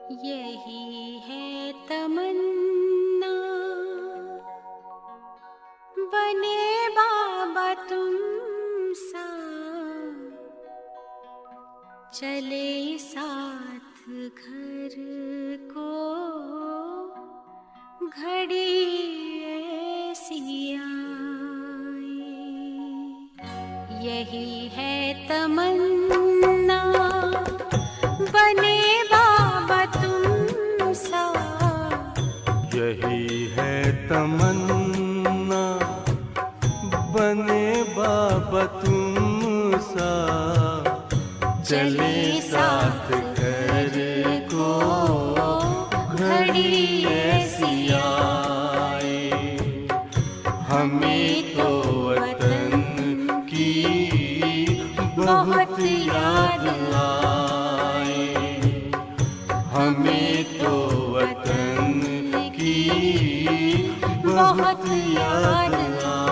यही है तमन्ना, बने बाबा तुम सा, चले साथ घर को घड़ी ऐसी आए। यही है तमन्ना, बने बाबा तुम सा, यही है तमन्ना, बने बाबा तुम सा, चले साथ घर को घड़ी ऐसी आए। हमें तो वतन की बहुत याद आए, हमें तो वतन की बहुत याद आए।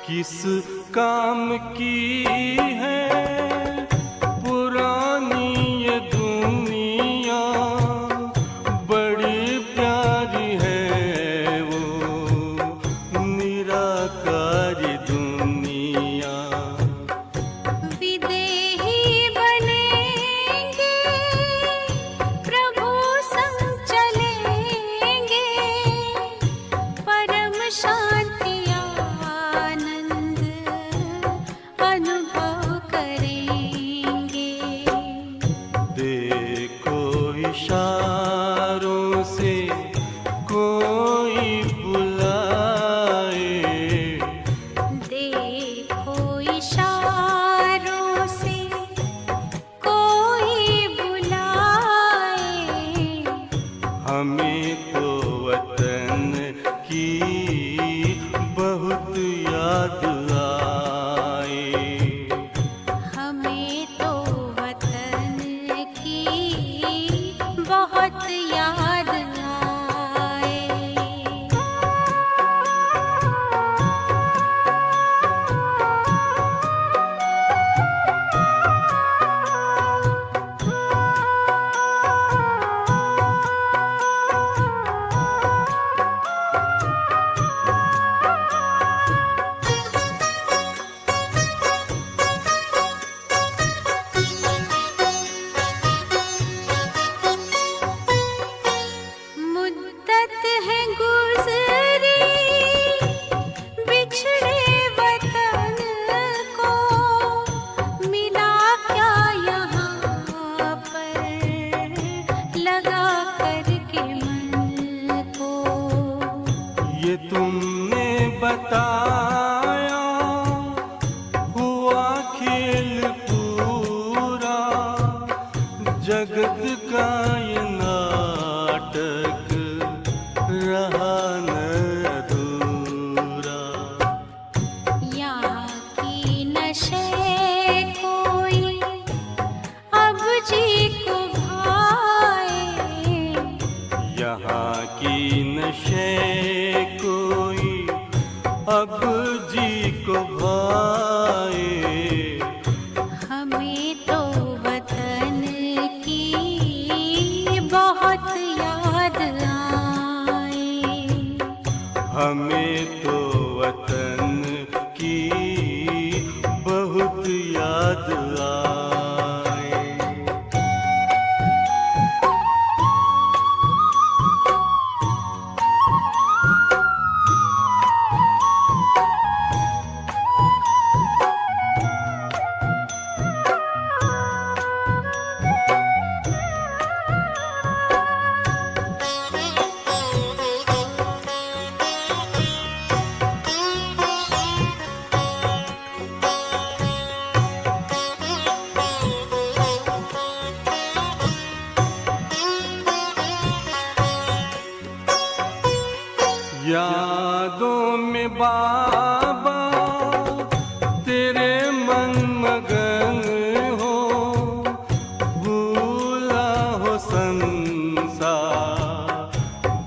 किस काम की है पुरानी ये दुनिया, बड़ी प्यारी है वो निराकारी दुनिया। विदेही बनेंगे प्रभु संग चलेंगे, परम शांति अनुभव करेंगे। देखो इशारों से कोई बुलाए, देखो इशारों से कोई बुलाए। हमें तो वतन की बहुत याद आए, हमें तो वतन की बहुत याद आए। मुद्दत है गुज़री बिछड़े वतन को, मिला क्या यहाँ पर लगा करके मन को। ये तुमने बताया हुआ खेल पूरा, जगत का ये नाटक रहा न अधूरा। यहाँ की नशे कोई अब जी को भाए, यहाँ की नशे कोई अब जी को भाए। हमें तो वतन की बहुत याद आए, हमें तो वतन की बहुत याद आए। यादों में बाबा तेरे मन मगन हो, भूला हो संसार,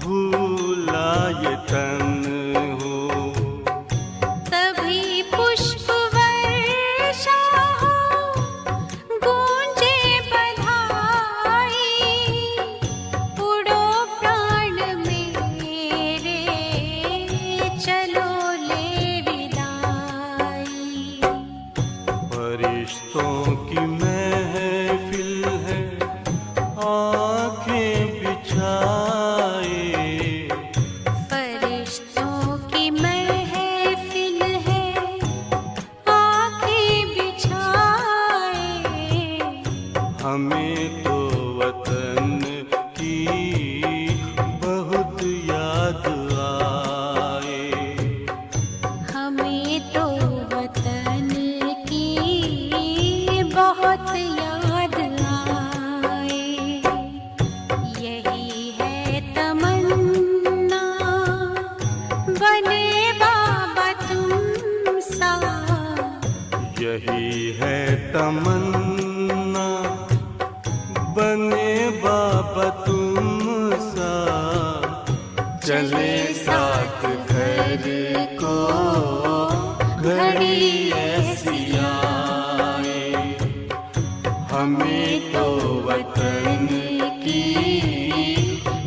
भूला ये तन हो। तभी पुष्प वर्षा हो, गूंजे बधाई, उड़ो प्राण मेरे, चलो ले विदाई। फरिश्तों की महफिल है, आंखें बिछाए, फरिश्तों की महफिल है, आंखें बिछाए। हमें तो वतन की बहुत याद आए। हमें तो वतन की बहुत याद आए। यही है तमन्ना, बने बाबा तुम सा। यही है तमन्ना, बने बाबा तुम सा। चले साथ घर को घड़ी ऐसी आए। हमें तो वतन की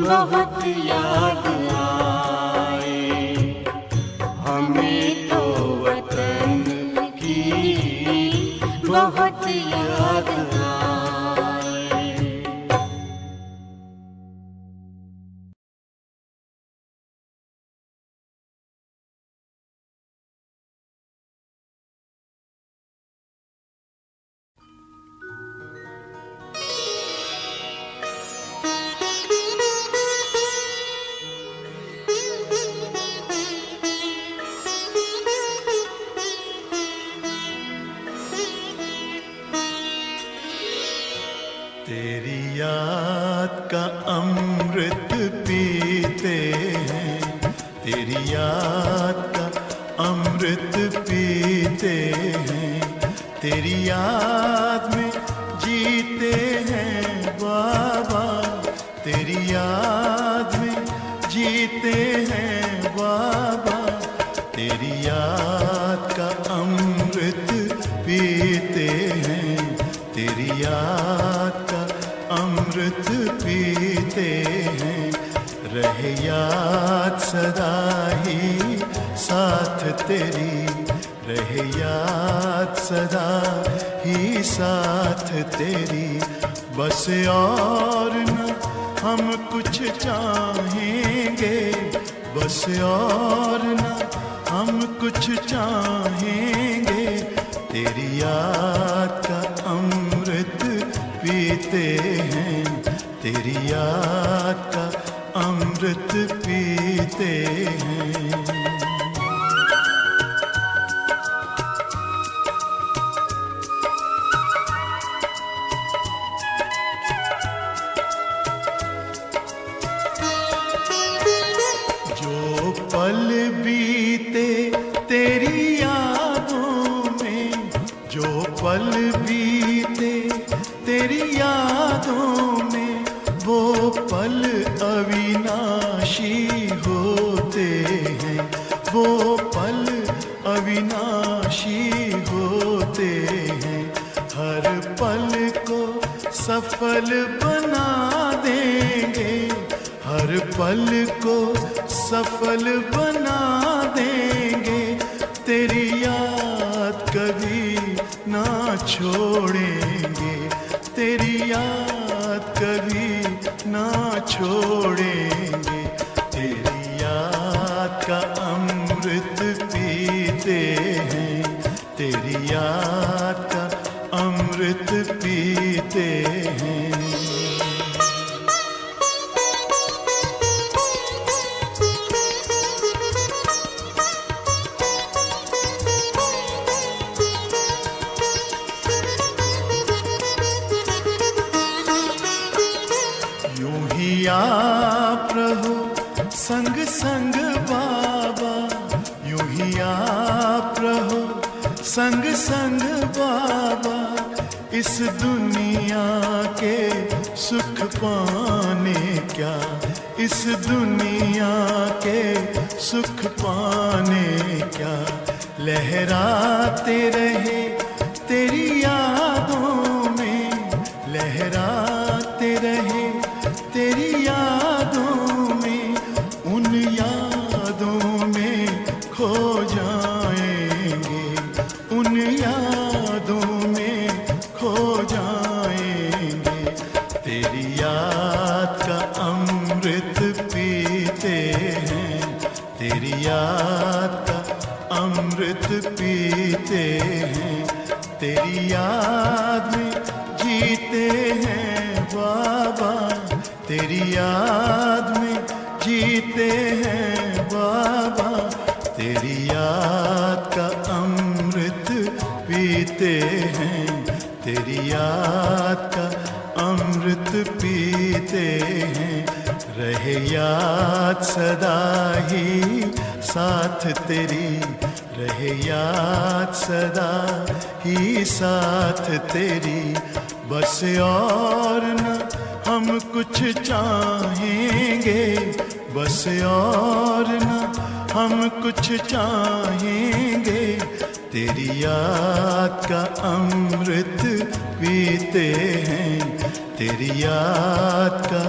बहुत याद आए। हमें तो वतन की बहुत याद आए। तेरी याद का अमृत पीते हैं, तेरी याद का अमृत पीते हैं। तेरी याद में जीते हैं बाबा, तेरी याद में जीते हैं बाबा। तेरी याद का अमृत पीते हैं, तेरी याद का अमृत पीते हैं। रहे याद सदा ही साथ तेरी, रहे याद सदा ही साथ तेरी। बस और न हम कुछ चाहेंगे, बस और न हम कुछ चाहेंगे। तेरी याद का अमृत पीते हैं, तेरी याद का अमृत पीते हैं। जो पल बीते तेरी यादों में, जो पल बीते तेरी यादों में, वो पल अविनाशी होते हैं, वो पल अविनाशी होते हैं। हर पल को सफल बना देंगे, हर पल को सफल बना देंगे। तेरी याद कभी ना छोड़ेंगे, तेरी याद कभी ना छोड़ेंगे। तेरी याद का अमृत पीते हैं, तेरी याद का अमृत पीते हैं। यूं ही आप रहो संग संग बाबा, संग संग बाबा इस दुनिया के सुख पाने क्या, इस दुनिया के सुख पाने क्या, लहराते रहे तेरी यादों में, लहराते रहे तेरी यादों में, उन यादों में खो जाएंगे, उन यादों में खो जाएंगे। तेरी याद का अमृत पीते हैं, तेरी याद का अमृत पीते हैं, तेरी याद में जीते हैं बाबा, तेरी याद में जीते हैं बाबा, तेरी याद का अमृत पीते हैं, तेरी याद का अमृत पीते हैं। रहे याद सदा ही साथ तेरी, रहे याद सदा ही साथ तेरी, बस और न हम कुछ चाहेंगे, बस और न हम कुछ चाहेंगे, तेरी याद का अमृत पीते हैं, तेरी याद का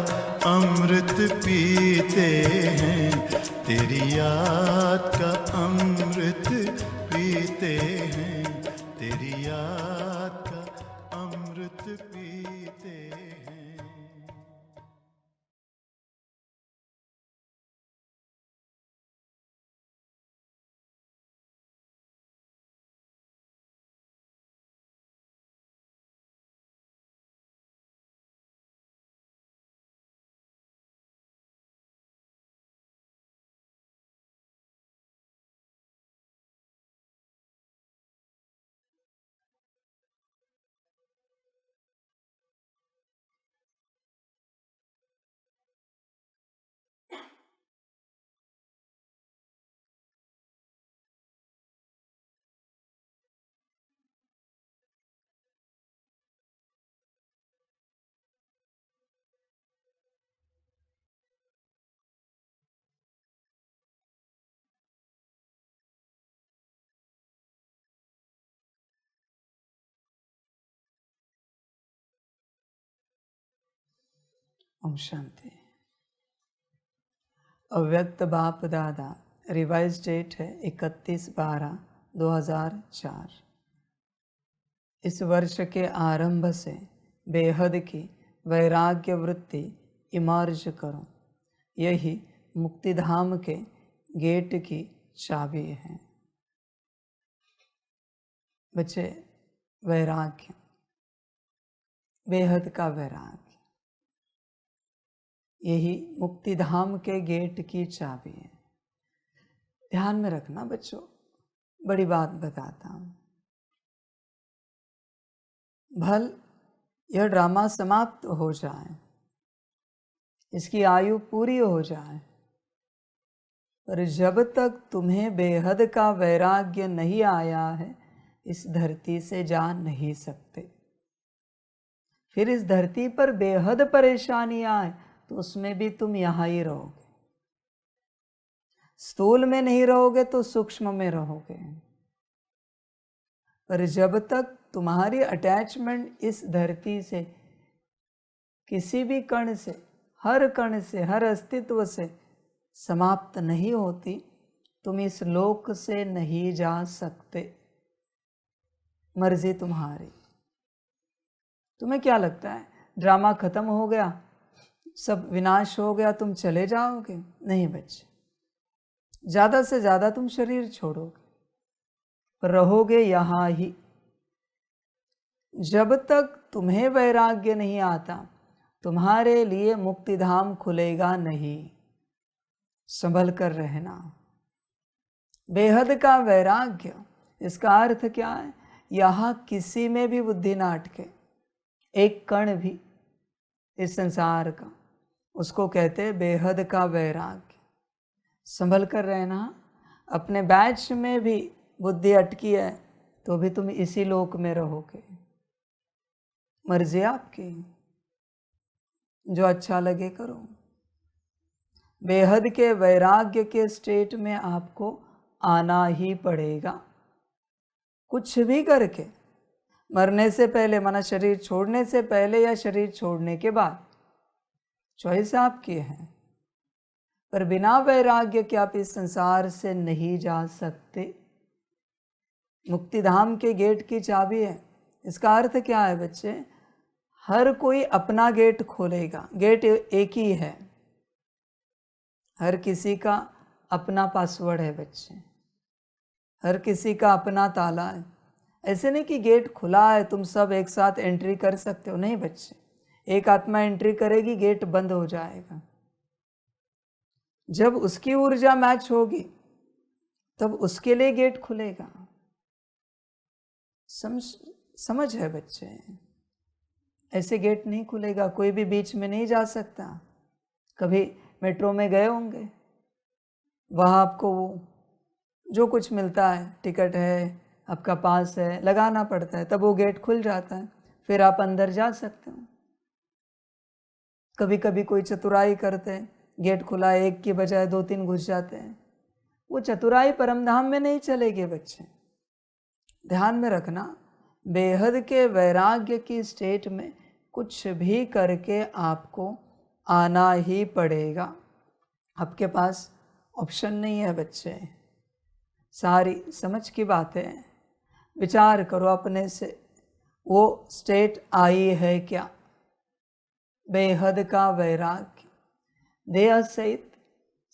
अमृत पीते हैं, तेरी याद का अमृत पीते हैं, तेरी याद का अमृत पीते हैं। ओम शांति। अव्यक्त बाप दादा, रिवाइज डेट है 31/12/2004। इस वर्ष के आरंभ से बेहद की वैराग्य वृत्ति इमर्ज करो, यही मुक्तिधाम के गेट की चाबी है। बच्चे, वैराग्य, बेहद का वैराग्य, यही मुक्तिधाम के गेट की चाबी है। ध्यान में रखना बच्चों, बड़ी बात बताता हूं। भल यह ड्रामा समाप्त हो जाए, इसकी आयु पूरी हो जाए, पर जब तक तुम्हें बेहद का वैराग्य नहीं आया है, इस धरती से जा नहीं सकते। फिर इस धरती पर बेहद परेशानी आए तो उसमें भी तुम यहाँ ही रहोगे। स्थूल में नहीं रहोगे तो सूक्ष्म में रहोगे। पर जब तक तुम्हारी अटैचमेंट इस धरती से, किसी भी कण से, हर कण से, हर अस्तित्व से समाप्त नहीं होती, तुम इस लोक से नहीं जा सकते। मर्जी तुम्हारी। तुम्हें क्या लगता है ड्रामा खत्म हो गया, सब विनाश हो गया, तुम चले जाओगे? नहीं बच्चे, ज़्यादा से ज़्यादा तुम शरीर छोड़ोगे, पर रहोगे यहाँ ही। जब तक तुम्हें वैराग्य नहीं आता, तुम्हारे लिए मुक्तिधाम खुलेगा नहीं। संभल कर रहना। बेहद का वैराग्य, इसका अर्थ क्या है? यहाँ किसी में भी बुद्धि ना अटके, एक कण भी इस संसार का, उसको कहते हैं बेहद का वैराग्य। संभल कर रहना। अपने बैच में भी बुद्धि अटकी है तो भी तुम इसी लोक में रहोगे। मर्जी आपकी, जो अच्छा लगे करो। बेहद के वैराग्य के स्टेट में आपको आना ही पड़ेगा, कुछ भी करके। मरने से पहले, माना शरीर छोड़ने से पहले या शरीर छोड़ने के बाद, चॉइस आपकी है। पर बिना वैराग्य के आप इस संसार से नहीं जा सकते। मुक्तिधाम के गेट की चाबी है। इसका अर्थ क्या है बच्चे? हर कोई अपना गेट खोलेगा। गेट एक ही है, हर किसी का अपना पासवर्ड है बच्चे, हर किसी का अपना ताला है। ऐसे नहीं कि गेट खुला है तुम सब एक साथ एंट्री कर सकते हो, नहीं बच्चे। एक आत्मा एंट्री करेगी, गेट बंद हो जाएगा। जब उसकी ऊर्जा मैच होगी तब उसके लिए गेट खुलेगा। समझ है बच्चे? ऐसे गेट नहीं खुलेगा, कोई भी बीच में नहीं जा सकता। कभी मेट्रो में गए होंगे, वहाँ आपको वो जो कुछ मिलता है, टिकट है, आपका पास है, लगाना पड़ता है, तब वो गेट खुल जाता है, फिर आप अंदर जा सकते हो। कभी कभी कोई चतुराई करते हैं, गेट खुला है, एक की बजाय 2-3 घुस जाते हैं। वो चतुराई परमधाम में नहीं चलेगी बच्चे। ध्यान में रखना, बेहद के वैराग्य की स्टेट में कुछ भी करके आपको आना ही पड़ेगा। आपके पास ऑप्शन नहीं है बच्चे। सारी समझ की बातें, विचार करो अपने से, वो स्टेट आई है क्या? बेहद का वैराग्य, देह सहित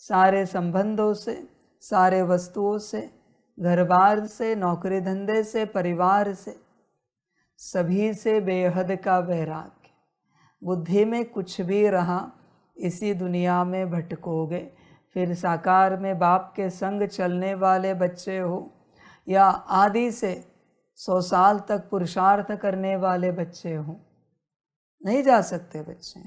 सारे संबंधों से, सारे वस्तुओं से, घर बार से, नौकरी धंधे से, परिवार से, सभी से बेहद का वैराग्य। बुद्धि में कुछ भी रहा, इसी दुनिया में भटकोगे। फिर साकार में बाप के संग चलने वाले बच्चे हो या आदि से 100 साल तक पुरुषार्थ करने वाले बच्चे हो, नहीं जा सकते बच्चे।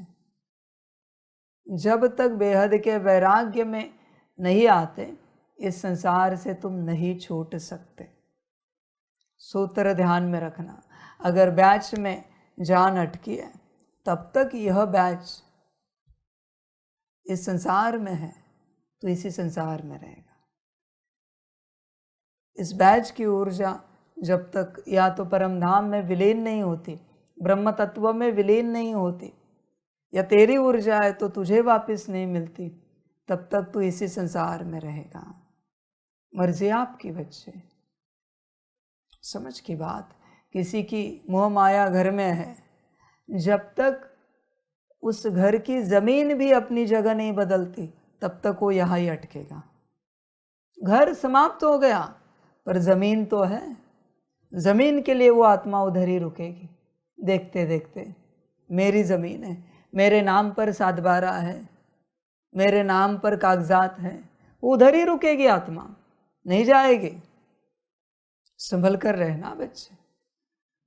जब तक बेहद के वैराग्य में नहीं आते, इस संसार से तुम नहीं छूट सकते। सूत्र ध्यान में रखना। अगर बैच में जान अटकी है, तब तक यह बैच इस संसार में है तो इसी संसार में रहेगा। इस बैच की ऊर्जा जब तक या तो परमधाम में विलीन नहीं होती, ब्रह्म तत्व में विलीन नहीं होती, या तेरी ऊर्जा है तो तुझे वापस नहीं मिलती, तब तक तू इसी संसार में रहेगा। मर्जी आपकी बच्चे। समझ की बात। किसी की मोह माया घर में है, जब तक उस घर की जमीन भी अपनी जगह नहीं बदलती, तब तक वो यहाँ ही अटकेगा। घर समाप्त हो गया पर जमीन तो है। जमीन के लिए वो आत्मा उधर ही रुकेगी। देखते देखते मेरी जमीन है, मेरे नाम पर 7/12 है, मेरे नाम पर कागजात हैं, उधर ही रुकेगी आत्मा, नहीं जाएगी। संभल कर रहना बच्चे।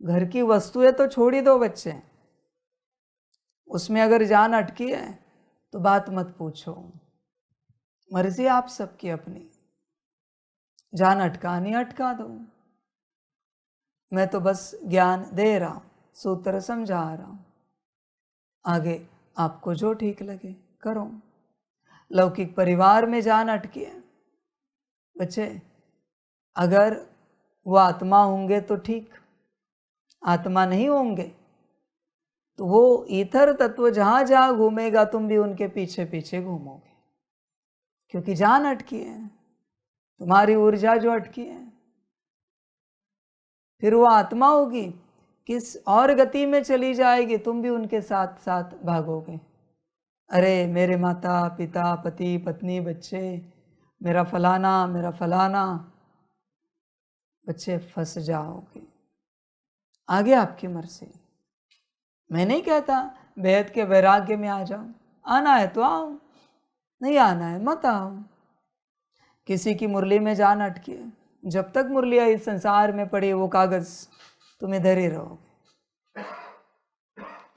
घर की वस्तुएं तो छोड़ ही दो बच्चे, उसमें अगर जान अटकी है तो बात मत पूछो। मर्जी आप सबकी अपनी, जान अटकानी अटका दो। मैं तो बस ज्ञान दे रहा हूं, सूत्र समझा रहा हूं, आगे आपको जो ठीक लगे करो। लौकिक परिवार में जान अटकी है बच्चे, अगर वो आत्मा होंगे तो ठीक, आत्मा नहीं होंगे तो वो ईथर तत्व जहां जहां घूमेगा तुम भी उनके पीछे पीछे घूमोगे, क्योंकि जान अटकी है, तुम्हारी ऊर्जा जो अटकी है। फिर वो आत्मा होगी, किस और गति में चली जाएगी, तुम भी उनके साथ साथ भागोगे। अरे मेरे माता पिता, पति पत्नी, बच्चे, मेरा फलाना, मेरा फलाना, बच्चे फंस जाओगे। आगे आपकी मर्जी। मैं नहीं कहता बेहद के वैराग्य में आ जाओ, आना है तो आओ, नहीं आना है मत आओ। किसी की मुरली में जान अटकी है, जब तक मुरलियाँ इस संसार में पड़ी वो कागज, तुम इधर ही रहोगे।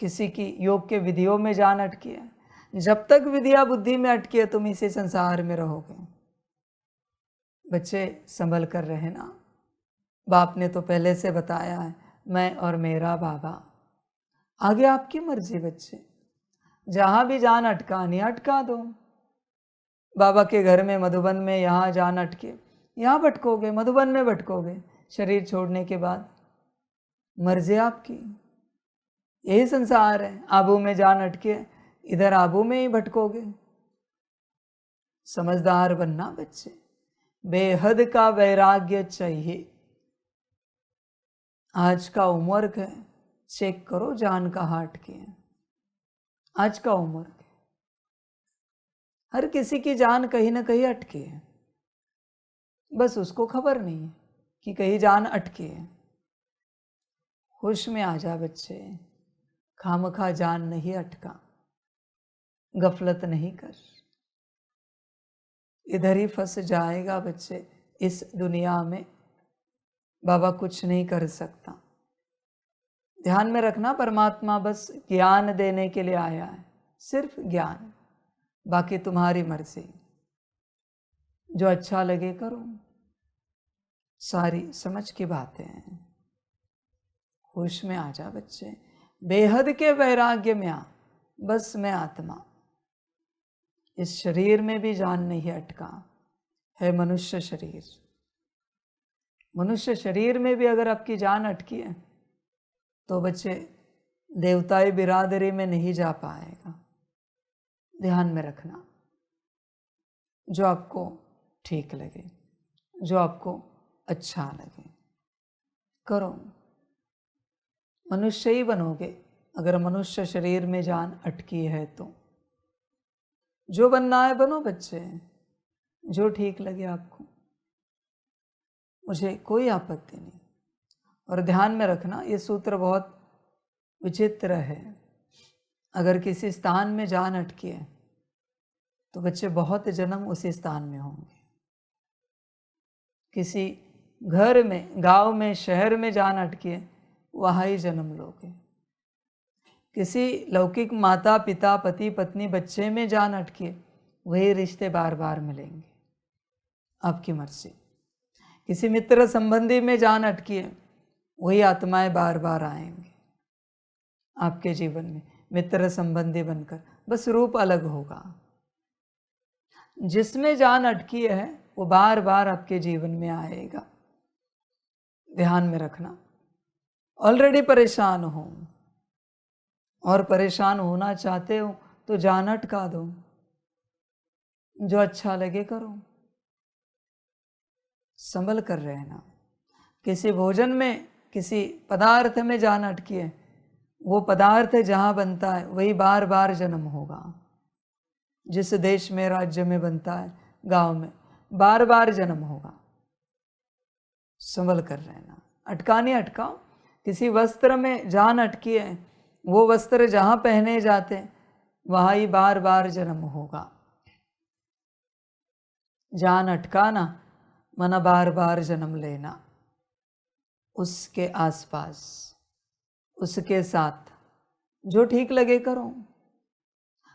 किसी की योग के विधियों में जान अटकी है, जब तक विधिया बुद्धि में अटकी है तुम इसी संसार में रहोगे। बच्चे संभल कर रहना। बाप ने तो पहले से बताया है, मैं और मेरा बाबा। आगे आपकी मर्जी बच्चे, जहाँ भी जान अटकानी अटका दो। बाबा के घर में, मधुबन में, यहाँ जान अटके, यहाँ भटकोगे, मधुबन में भटकोगे शरीर छोड़ने के बाद। मर्जी आपकी, यही संसार है। आबू में जान अटके, इधर आबू में ही भटकोगे। समझदार बनना बच्चे, बेहद का वैराग्य चाहिए। आज का उम्र है, चेक करो जान कहाँ अटके है। आज का उम्र है, हर किसी की जान कहीं ना कहीं अटके है, बस उसको खबर नहीं है कि कहीं जान अटके है। होश में आ जा बच्चे, खामखा जान नहीं अटका, गफलत नहीं कर, इधर ही फंस जाएगा बच्चे। इस दुनिया में बाबा कुछ नहीं कर सकता। ध्यान में रखना, परमात्मा बस ज्ञान देने के लिए आया है, सिर्फ ज्ञान, बाकी तुम्हारी मर्जी। जो अच्छा लगे करो, सारी समझ की बातें हैं। होश में आ जा बच्चे, बेहद के वैराग्य में आ। बस मैं आत्मा, इस शरीर में भी जान नहीं अटका है। मनुष्य शरीर, मनुष्य शरीर में भी अगर आपकी जान अटकी है तो बच्चे देवताई बिरादरी में नहीं जा पाएगा। ध्यान में रखना, जो आपको ठीक लगे, जो आपको अच्छा लगे करो। मनुष्य ही बनोगे अगर मनुष्य शरीर में जान अटकी है तो। जो बनना है बनो बच्चे, जो ठीक लगे आपको, मुझे कोई आपत्ति नहीं। और ध्यान में रखना, ये सूत्र बहुत विचित्र है। अगर किसी स्थान में जान अटकी है तो बच्चे बहुत जन्म उसी स्थान में होंगे। किसी घर में, गांव में, शहर में जान अटकी है, वहाँ ही जन्म लोगे। किसी लौकिक माता पिता पति पत्नी बच्चे में जान अटकी है, वही रिश्ते बार बार मिलेंगे, आपकी मर्जी। किसी मित्र संबंधी में जान अटकी है, वही आत्माएं बार बार आएंगे आपके जीवन में मित्र संबंधी बनकर, बस रूप अलग होगा। जिसमें जान अटकी है वो बार बार आपके जीवन में आएगा। ध्यान में रखना। ऑलरेडी परेशान हो और परेशान होना चाहते हो तो जान अटका दो। जो अच्छा लगे करो, संभल कर रहना। किसी भोजन में, किसी पदार्थ में जान अटकी है, वो पदार्थ जहाँ बनता है वही बार बार जन्म होगा। जिस देश में, राज्य में बनता है, गांव में, बार बार जन्म होगा। संभल कर रहना, अटकाने अटकाओ। किसी वस्त्र में जान अटकी है, वो वस्त्र जहाँ पहने जाते वहाँ ही बार बार जन्म होगा। जान अटकाना मना बार बार जन्म लेना, उसके आसपास, उसके साथ, जो ठीक लगे करो।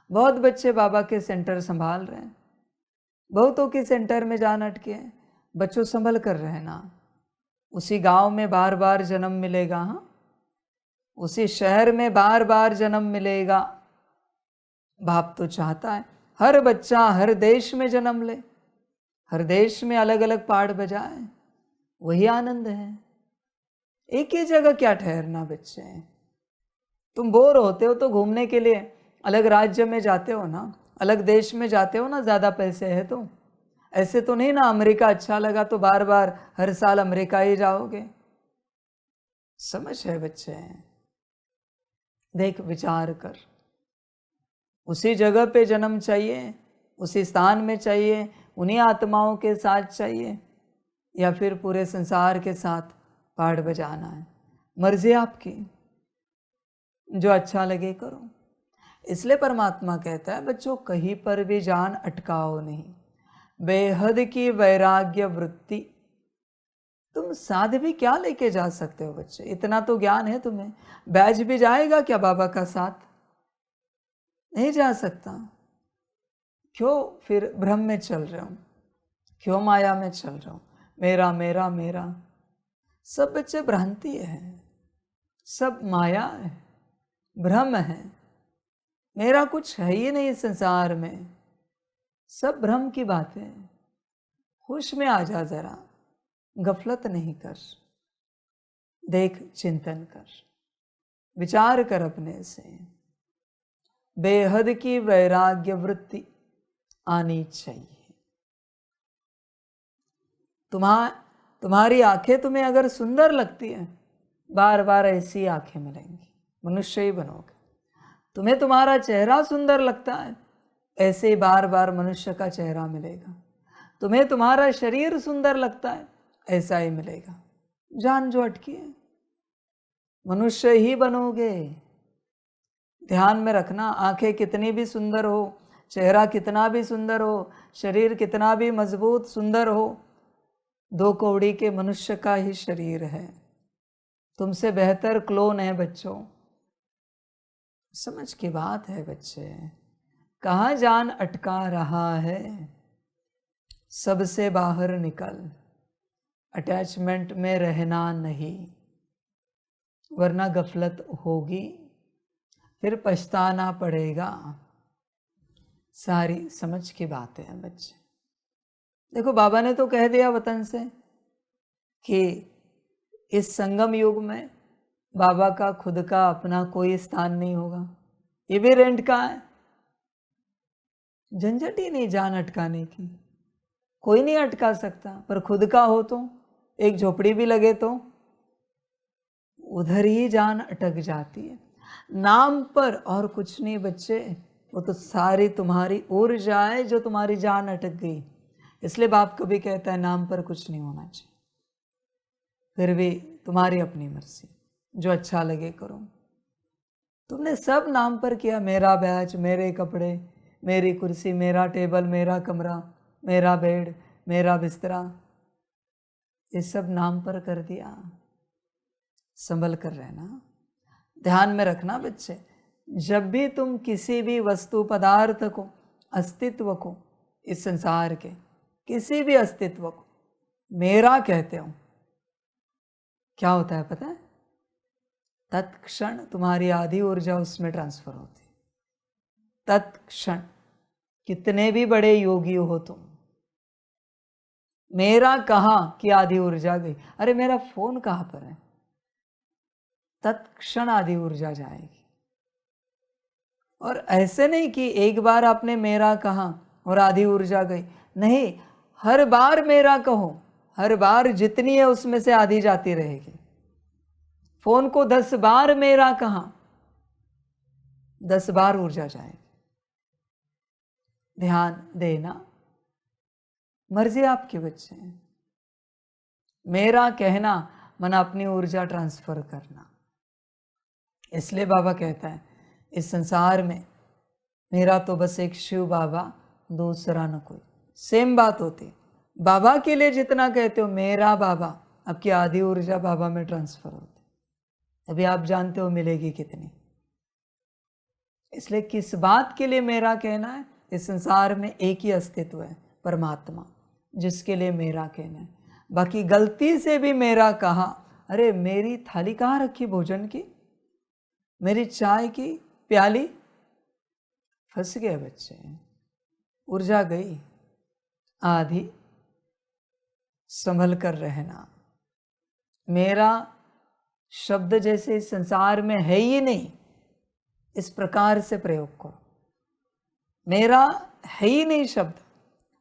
बहुत बच्चे बाबा के सेंटर संभाल रहे हैं, बहुतों के सेंटर में जान अटके हैं। बच्चों संभल कर रहना। उसी गांव में बार बार जन्म मिलेगा, हाँ, उसी शहर में बार बार जन्म मिलेगा। बाप तो चाहता है हर बच्चा हर देश में जन्म ले, हर देश में अलग अलग पाठ बजाए, वही आनंद है। एक ही जगह क्या ठहरना बच्चे। तुम बोर होते हो तो घूमने के लिए अलग राज्य में जाते हो ना, अलग देश में जाते हो ना, ज़्यादा पैसे है तो। ऐसे तो नहीं ना अमेरिका अच्छा लगा तो बार बार हर साल अमेरिका ही जाओगे। समझ है बच्चे, देख विचार कर। उसी जगह पे जन्म चाहिए, उसी स्थान में चाहिए, उन्हीं आत्माओं के साथ चाहिए, या फिर पूरे संसार के साथ पाठ बजाना है। मर्जी आपकी, जो अच्छा लगे करो। इसलिए परमात्मा कहता है बच्चों, कहीं पर भी जान अटकाओ नहीं। बेहद की वैराग्य वृत्ति। तुम साथ भी क्या लेके जा सकते हो बच्चे, इतना तो ज्ञान है तुम्हें। बैज भी जाएगा क्या बाबा का साथ? नहीं जा सकता। क्यों फिर भ्रम में चल रहे हो, क्यों माया में चल रहे हो? मेरा मेरा मेरा। सब बच्चे भ्रांति है, सब माया है, भ्रम है। मेरा कुछ है ही नहीं संसार में, सब भ्रम की बातें। होश में आ जा जरा, गफलत नहीं कर, देख चिंतन कर, विचार कर अपने से। बेहद की वैराग्य वृत्ति आनी चाहिए। तुम्हारी आंखें तुम्हें अगर सुंदर लगती हैं, बार बार ऐसी आंखें मिलेंगी, मनुष्य ही बनोगे। तुम्हें तुम्हारा चेहरा सुंदर लगता है, ऐसे ही बार बार मनुष्य का चेहरा मिलेगा। तुम्हें तुम्हारा शरीर सुंदर लगता है, ऐसा ही मिलेगा। जान जो अटकी है, मनुष्य ही बनोगे। ध्यान में रखना, आंखें कितनी भी सुंदर हो, चेहरा कितना भी सुंदर हो, शरीर कितना भी मजबूत सुंदर हो, 2 कौड़ी के मनुष्य का ही शरीर है। तुमसे बेहतर क्लोन है बच्चों। समझ की बात है बच्चे। कहाँ जान अटका रहा है, सबसे बाहर निकल। अटैचमेंट में रहना नहीं, वरना गफलत होगी, फिर पछताना पड़ेगा। सारी समझ की बातें हैं बच्चे। देखो बाबा ने तो कह दिया वतन से कि इस संगम युग में बाबा का खुद का अपना कोई स्थान नहीं होगा, ये भी रेंट का है। झंझट ही नहीं जान अटकाने की, कोई नहीं अटका सकता। पर खुद का हो तो, एक झोपड़ी भी लगे तो उधर ही जान अटक जाती है। नाम पर और कुछ नहीं बच्चे, वो तो सारी तुम्हारी ऊर्जा है जो तुम्हारी जान अटक गई। इसलिए बाप कभी कहता है नाम पर कुछ नहीं होना चाहिए। फिर भी तुम्हारी अपनी मर्जी, जो अच्छा लगे करो। तुमने सब नाम पर किया, मेरा बैच, मेरे कपड़े, मेरी कुर्सी, मेरा टेबल, मेरा कमरा, मेरा बेड, मेरा बिस्तरा, ये सब नाम पर कर दिया। संभल कर रहना, ध्यान में रखना बच्चे। जब भी तुम किसी भी वस्तु पदार्थ को, अस्तित्व को, इस संसार के किसी भी अस्तित्व को मेरा कहते हो, क्या होता है पता है? तत्क्षण तुम्हारी आधी ऊर्जा उसमें ट्रांसफर होती है। तत्क्षण, कितने भी बड़े योगी हो तुम, मेरा कहाँ कि आधी ऊर्जा गई। अरे मेरा फोन कहाँ पर है, तत्क्षण आधी ऊर्जा जाएगी। और ऐसे नहीं कि एक बार आपने मेरा कहा और आधी ऊर्जा गई, नहीं, हर बार मेरा कहो, हर बार जितनी है उसमें से आधी जाती रहेगी। फोन को 10 बार मेरा कहा, 10 बार ऊर्जा जाएगी। ध्यान देना, मर्जी आपके बच्चे हैं। मेरा कहना मन अपनी ऊर्जा ट्रांसफर करना। इसलिए बाबा कहता है इस संसार में मेरा तो बस एक शिव बाबा, दूसरा न कोई। सेम बात होती, बाबा के लिए जितना कहते हो मेरा बाबा, आपकी आधी ऊर्जा बाबा में ट्रांसफर होती। अभी आप जानते हो मिलेगी कितनी। इसलिए किस बात के लिए मेरा कहना है? इस संसार में एक ही अस्तित्व है, परमात्मा, जिसके लिए मेरा कहना है। बाकी गलती से भी मेरा कहा, अरे मेरी थाली कहाँ रखी भोजन की, मेरी चाय की प्याली, फंस गए बच्चे, ऊर्जा गई आधी। संभल कर रहना। मेरा शब्द जैसे इस संसार में है ही नहीं, इस प्रकार से प्रयोग करो। मेरा है ही नहीं शब्द,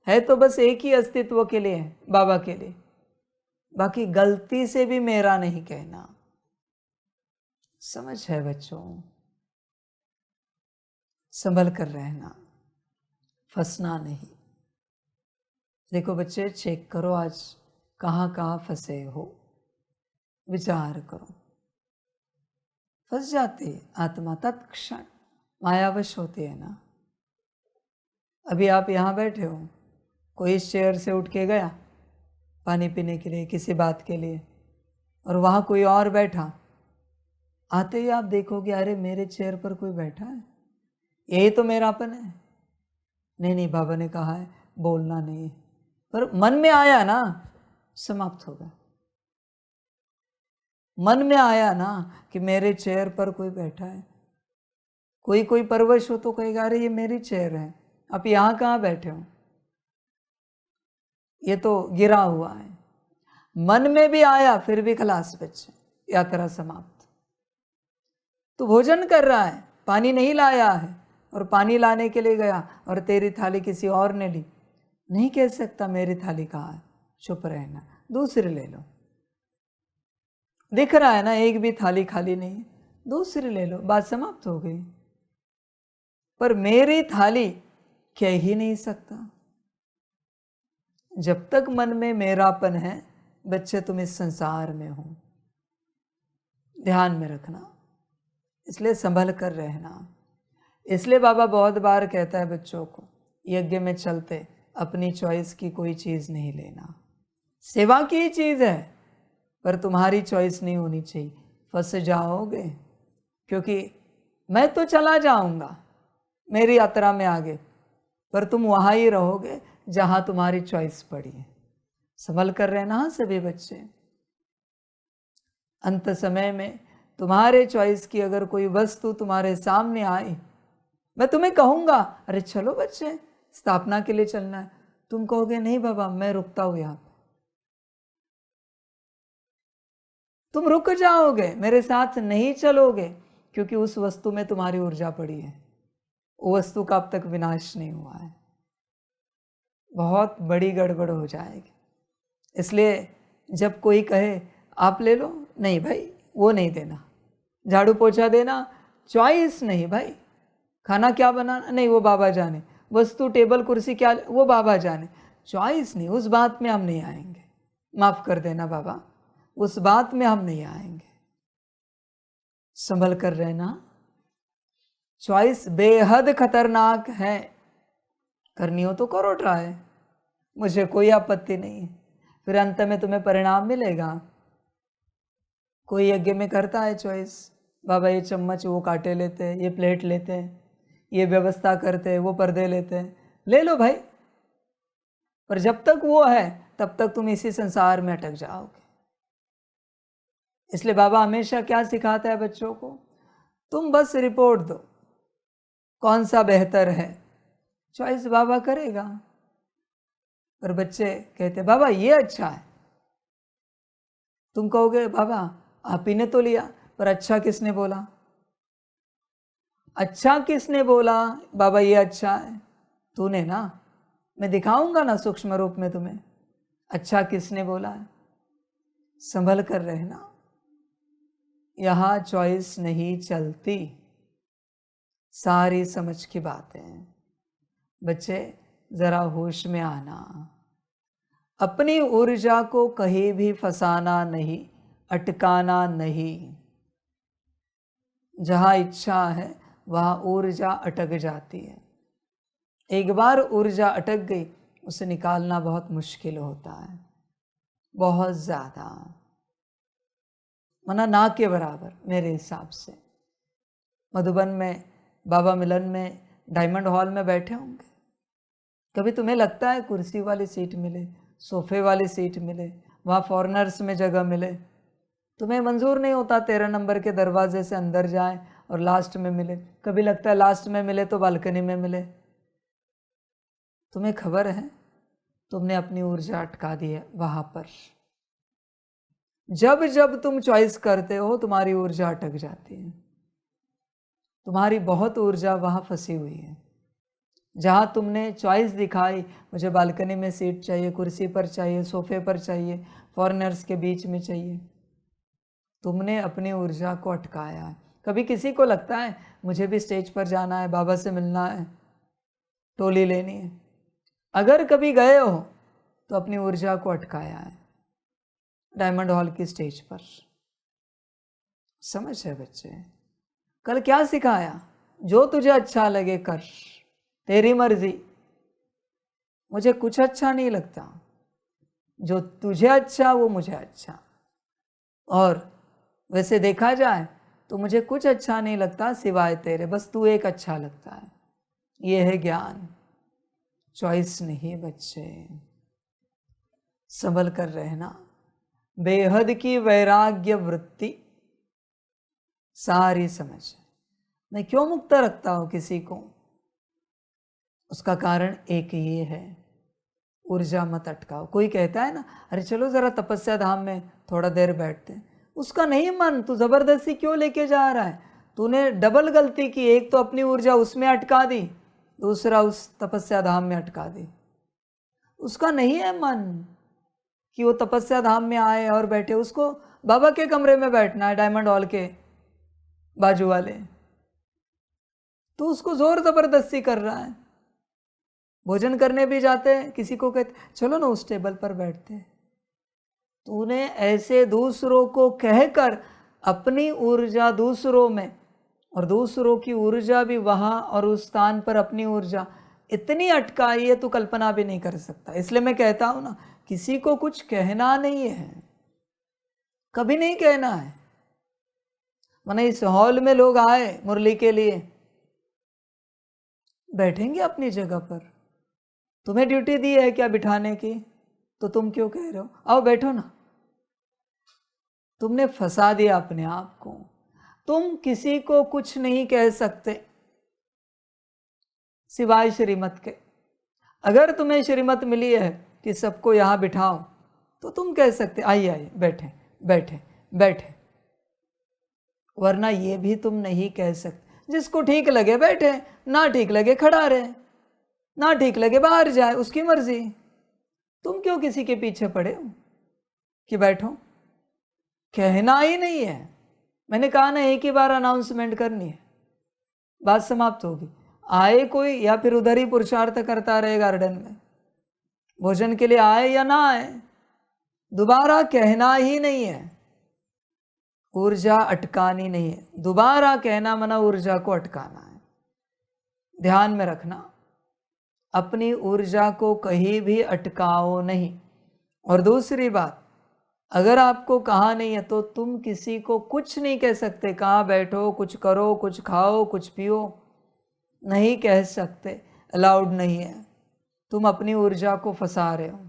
है तो बस एक ही अस्तित्व के लिए है, बाबा के लिए। बाकी गलती से भी मेरा नहीं कहना। समझ है बच्चों? संभल कर रहना, फंसना नहीं। देखो बच्चे, चेक करो आज कहाँ कहाँ फंसे हो, विचार करो। फंस जाती आत्मा तत्क्षण, मायावश होती है ना। अभी आप यहाँ बैठे हो, कोई इस चेयर से उठ के गया पानी पीने के लिए, किसी बात के लिए, और वहाँ कोई और बैठा, आते ही आप देखोगे अरे मेरे चेयर पर कोई बैठा है, यही तो मेरापन है। नहीं नहीं, बाबा ने कहा है बोलना नहीं है, पर मन में आया ना, समाप्त होगा। मन में आया ना कि मेरे चेयर पर कोई बैठा है, कोई परवश हो तो कहेगा अरे ये मेरी चेयर है, आप यहाँ कहाँ बैठे हो, ये तो गिरा हुआ है। मन में भी आया फिर भी खलास बच्चे, यात्रा समाप्त। तो भोजन कर रहा है, पानी नहीं लाया है और पानी लाने के लिए गया और तेरी थाली किसी और ने ली, नहीं कह सकता मेरी थाली कहाँ है, चुप रहना, दूसरी ले लो। दिख रहा है ना एक भी थाली खाली नहीं है, दूसरी ले लो, बात समाप्त हो गई। पर मेरी थाली कह ही नहीं सकता। जब तक मन में मेरापन है बच्चे तुम इस संसार में हो, ध्यान में रखना, इसलिए संभल कर रहना। इसलिए बाबा बहुत बार कहता है बच्चों को, यज्ञ में चलते अपनी चॉइस की कोई चीज़ नहीं लेना। सेवा की ही चीज़ है पर तुम्हारी चॉइस नहीं होनी चाहिए, फंस जाओगे। क्योंकि मैं तो चला जाऊंगा मेरी यात्रा में आगे, पर तुम वहाँ ही रहोगे जहाँ तुम्हारी चॉइस पड़ी है। संभल कर रहना सभी बच्चे। अंत समय में तुम्हारे चॉइस की अगर कोई वस्तु तुम्हारे सामने आए, मैं तुम्हें कहूँगा अरे चलो बच्चे स्थापना के लिए चलना है, तुम कहोगे नहीं बाबा मैं रुकता हूँ यहाँ पे, तुम रुक जाओगे, मेरे साथ नहीं चलोगे, क्योंकि उस वस्तु में तुम्हारी ऊर्जा पड़ी है, वो वस्तु का अब तक विनाश नहीं हुआ है, बहुत बड़ी गड़बड़ हो जाएगी। इसलिए जब कोई कहे आप ले लो, नहीं भाई वो नहीं देना, झाड़ू पोछा देना, चॉइस नहीं भाई, खाना क्या बनाना नहीं वो बाबा जाने, वस्तु टेबल कुर्सी क्या वो बाबा जाने, चॉइस नहीं, उस बात में हम नहीं आएंगे, माफ़ कर देना बाबा, उस बात में हम नहीं आएंगे। संभल कर रहना, चॉइस बेहद खतरनाक है, करनी हो तो करो ट्राई, मुझे कोई आपत्ति नहीं है, फिर अंत में तुम्हें परिणाम मिलेगा। कोई यज्ञ में करता है चॉइस, बाबा ये चम्मच वो काटे लेते हैं, ये प्लेट लेते हैं, ये व्यवस्था करते हैं, वो पर्दे लेते हैं, ले लो भाई, पर जब तक वो है तब तक तुम इसी संसार में अटक जाओगे। इसलिए बाबा हमेशा क्या सिखाता है बच्चों को, तुम बस रिपोर्ट दो कौन सा बेहतर है, चॉइस बाबा करेगा। पर बच्चे कहते बाबा ये अच्छा है, तुम कहोगे बाबा आप ही ने तो लिया, पर अच्छा किसने बोला, अच्छा किसने बोला, बाबा ये अच्छा है, तूने ना, मैं दिखाऊंगा ना सूक्ष्म रूप में तुम्हें, अच्छा किसने बोला है। संभल कर रहना, यहाँ चॉइस नहीं चलती, सारी समझ की बातें हैं। बच्चे जरा होश में आना, अपनी ऊर्जा को कहीं भी फंसाना नहीं, अटकाना नहीं। जहाँ इच्छा है वहाँ ऊर्जा अटक जाती है, एक बार ऊर्जा अटक गई उसे निकालना बहुत मुश्किल होता है, बहुत ज़्यादा, मना ना के बराबर मेरे हिसाब से। मधुबन में बाबा मिलन में डायमंड हॉल में बैठे होंगे, कभी तुम्हें लगता है कुर्सी वाली सीट मिले, सोफे वाली सीट मिले, वहाँ फॉरेनर्स में जगह मिले, तुम्हें मंजूर नहीं होता 13 नंबर के दरवाजे से अंदर जाए और लास्ट में मिले, कभी लगता है लास्ट में मिले तो बालकनी में मिले। तुम्हें खबर है तुमने अपनी ऊर्जा अटका दी है वहाँ पर। जब जब तुम चॉइस करते हो तुम्हारी ऊर्जा अटक जाती है, तुम्हारी बहुत ऊर्जा वहाँ फंसी हुई है। जहाँ तुमने चॉइस दिखाई, मुझे बालकनी में सीट चाहिए, कुर्सी पर चाहिए, सोफे पर चाहिए, फॉरेनर्स के बीच में चाहिए, तुमने अपनी ऊर्जा को अटकाया है। कभी किसी को लगता है मुझे भी स्टेज पर जाना है, बाबा से मिलना है, टोली लेनी है, अगर कभी गए हो तो अपनी ऊर्जा को अटकाया है डायमंड हॉल की स्टेज पर। समझ है बच्चे, कल क्या सिखाया, जो तुझे अच्छा लगे कर, तेरी मर्जी, मुझे कुछ अच्छा नहीं लगता, जो तुझे अच्छा वो मुझे अच्छा। और वैसे देखा जाए तो मुझे कुछ अच्छा नहीं लगता सिवाय तेरे, बस तू एक अच्छा लगता है। ये है ज्ञान, चॉइस नहीं बच्चे। संभल कर रहना, बेहद की वैराग्य वृत्ति सारी समझ। मैं क्यों मुक्त रखता हूं किसी को? उसका कारण एक ये है, ऊर्जा मत अटकाओ। कोई कहता है ना, अरे चलो जरा तपस्या धाम में थोड़ा देर बैठते हैं, उसका नहीं मन, तू जबरदस्ती क्यों लेके जा रहा है? तूने डबल गलती की, एक तो अपनी ऊर्जा उसमें अटका दी, दूसरा उस तपस्या धाम में अटका दी। उसका नहीं है मन कि वो तपस्या धाम में आए और बैठे, उसको बाबा के कमरे में बैठना है, डायमंड हॉल के बाजू वाले। तो उसको जोर जबरदस्ती कर रहा है। भोजन करने भी जाते हैं, किसी को कहते चलो ना उस टेबल पर बैठते हैं। तूने ऐसे दूसरों को कहकर अपनी ऊर्जा दूसरों में, और दूसरों की ऊर्जा भी वहां और उस स्थान पर अपनी ऊर्जा इतनी अटकाई है, तू कल्पना भी नहीं कर सकता। इसलिए मैं कहता हूं ना, किसी को कुछ कहना नहीं है, कभी नहीं कहना है। माने इस हॉल में लोग आए मुरली के लिए, बैठेंगे अपनी जगह पर, तुम्हें ड्यूटी दी है क्या बिठाने की, तो तुम क्यों कह रहे हो आओ बैठो ना? तुमने फंसा दिया अपने आप को। तुम किसी को कुछ नहीं कह सकते सिवाय श्रीमत के। अगर तुम्हें श्रीमत मिली है कि सबको यहां बिठाओ, तो तुम कह सकते आइए आइए बैठे बैठे बैठे, वरना ये भी तुम नहीं कह सकते। जिसको ठीक लगे बैठे, ना ठीक लगे खड़ा रहे, ना ठीक लगे बाहर जाए, उसकी मर्जी। तुम क्यों किसी के पीछे पड़े हो कि बैठो? कहना ही नहीं है। मैंने कहा ना, एक ही बार अनाउंसमेंट करनी है, बात समाप्त होगी। आए कोई या फिर उधर ही पुरुषार्थ करता रहे गार्डन में, भोजन के लिए आए या ना आए, दोबारा कहना ही नहीं है। ऊर्जा अटकानी नहीं है। दोबारा कहना मना ऊर्जा को अटकाना है। ध्यान में रखना, अपनी ऊर्जा को कहीं भी अटकाओ नहीं। और दूसरी बात, अगर आपको कहा नहीं है तो तुम किसी को कुछ नहीं कह सकते। कहाँ बैठो, कुछ करो, कुछ खाओ, कुछ पियो, नहीं कह सकते, अलाउड नहीं है। तुम अपनी ऊर्जा को फंसा रहे हो।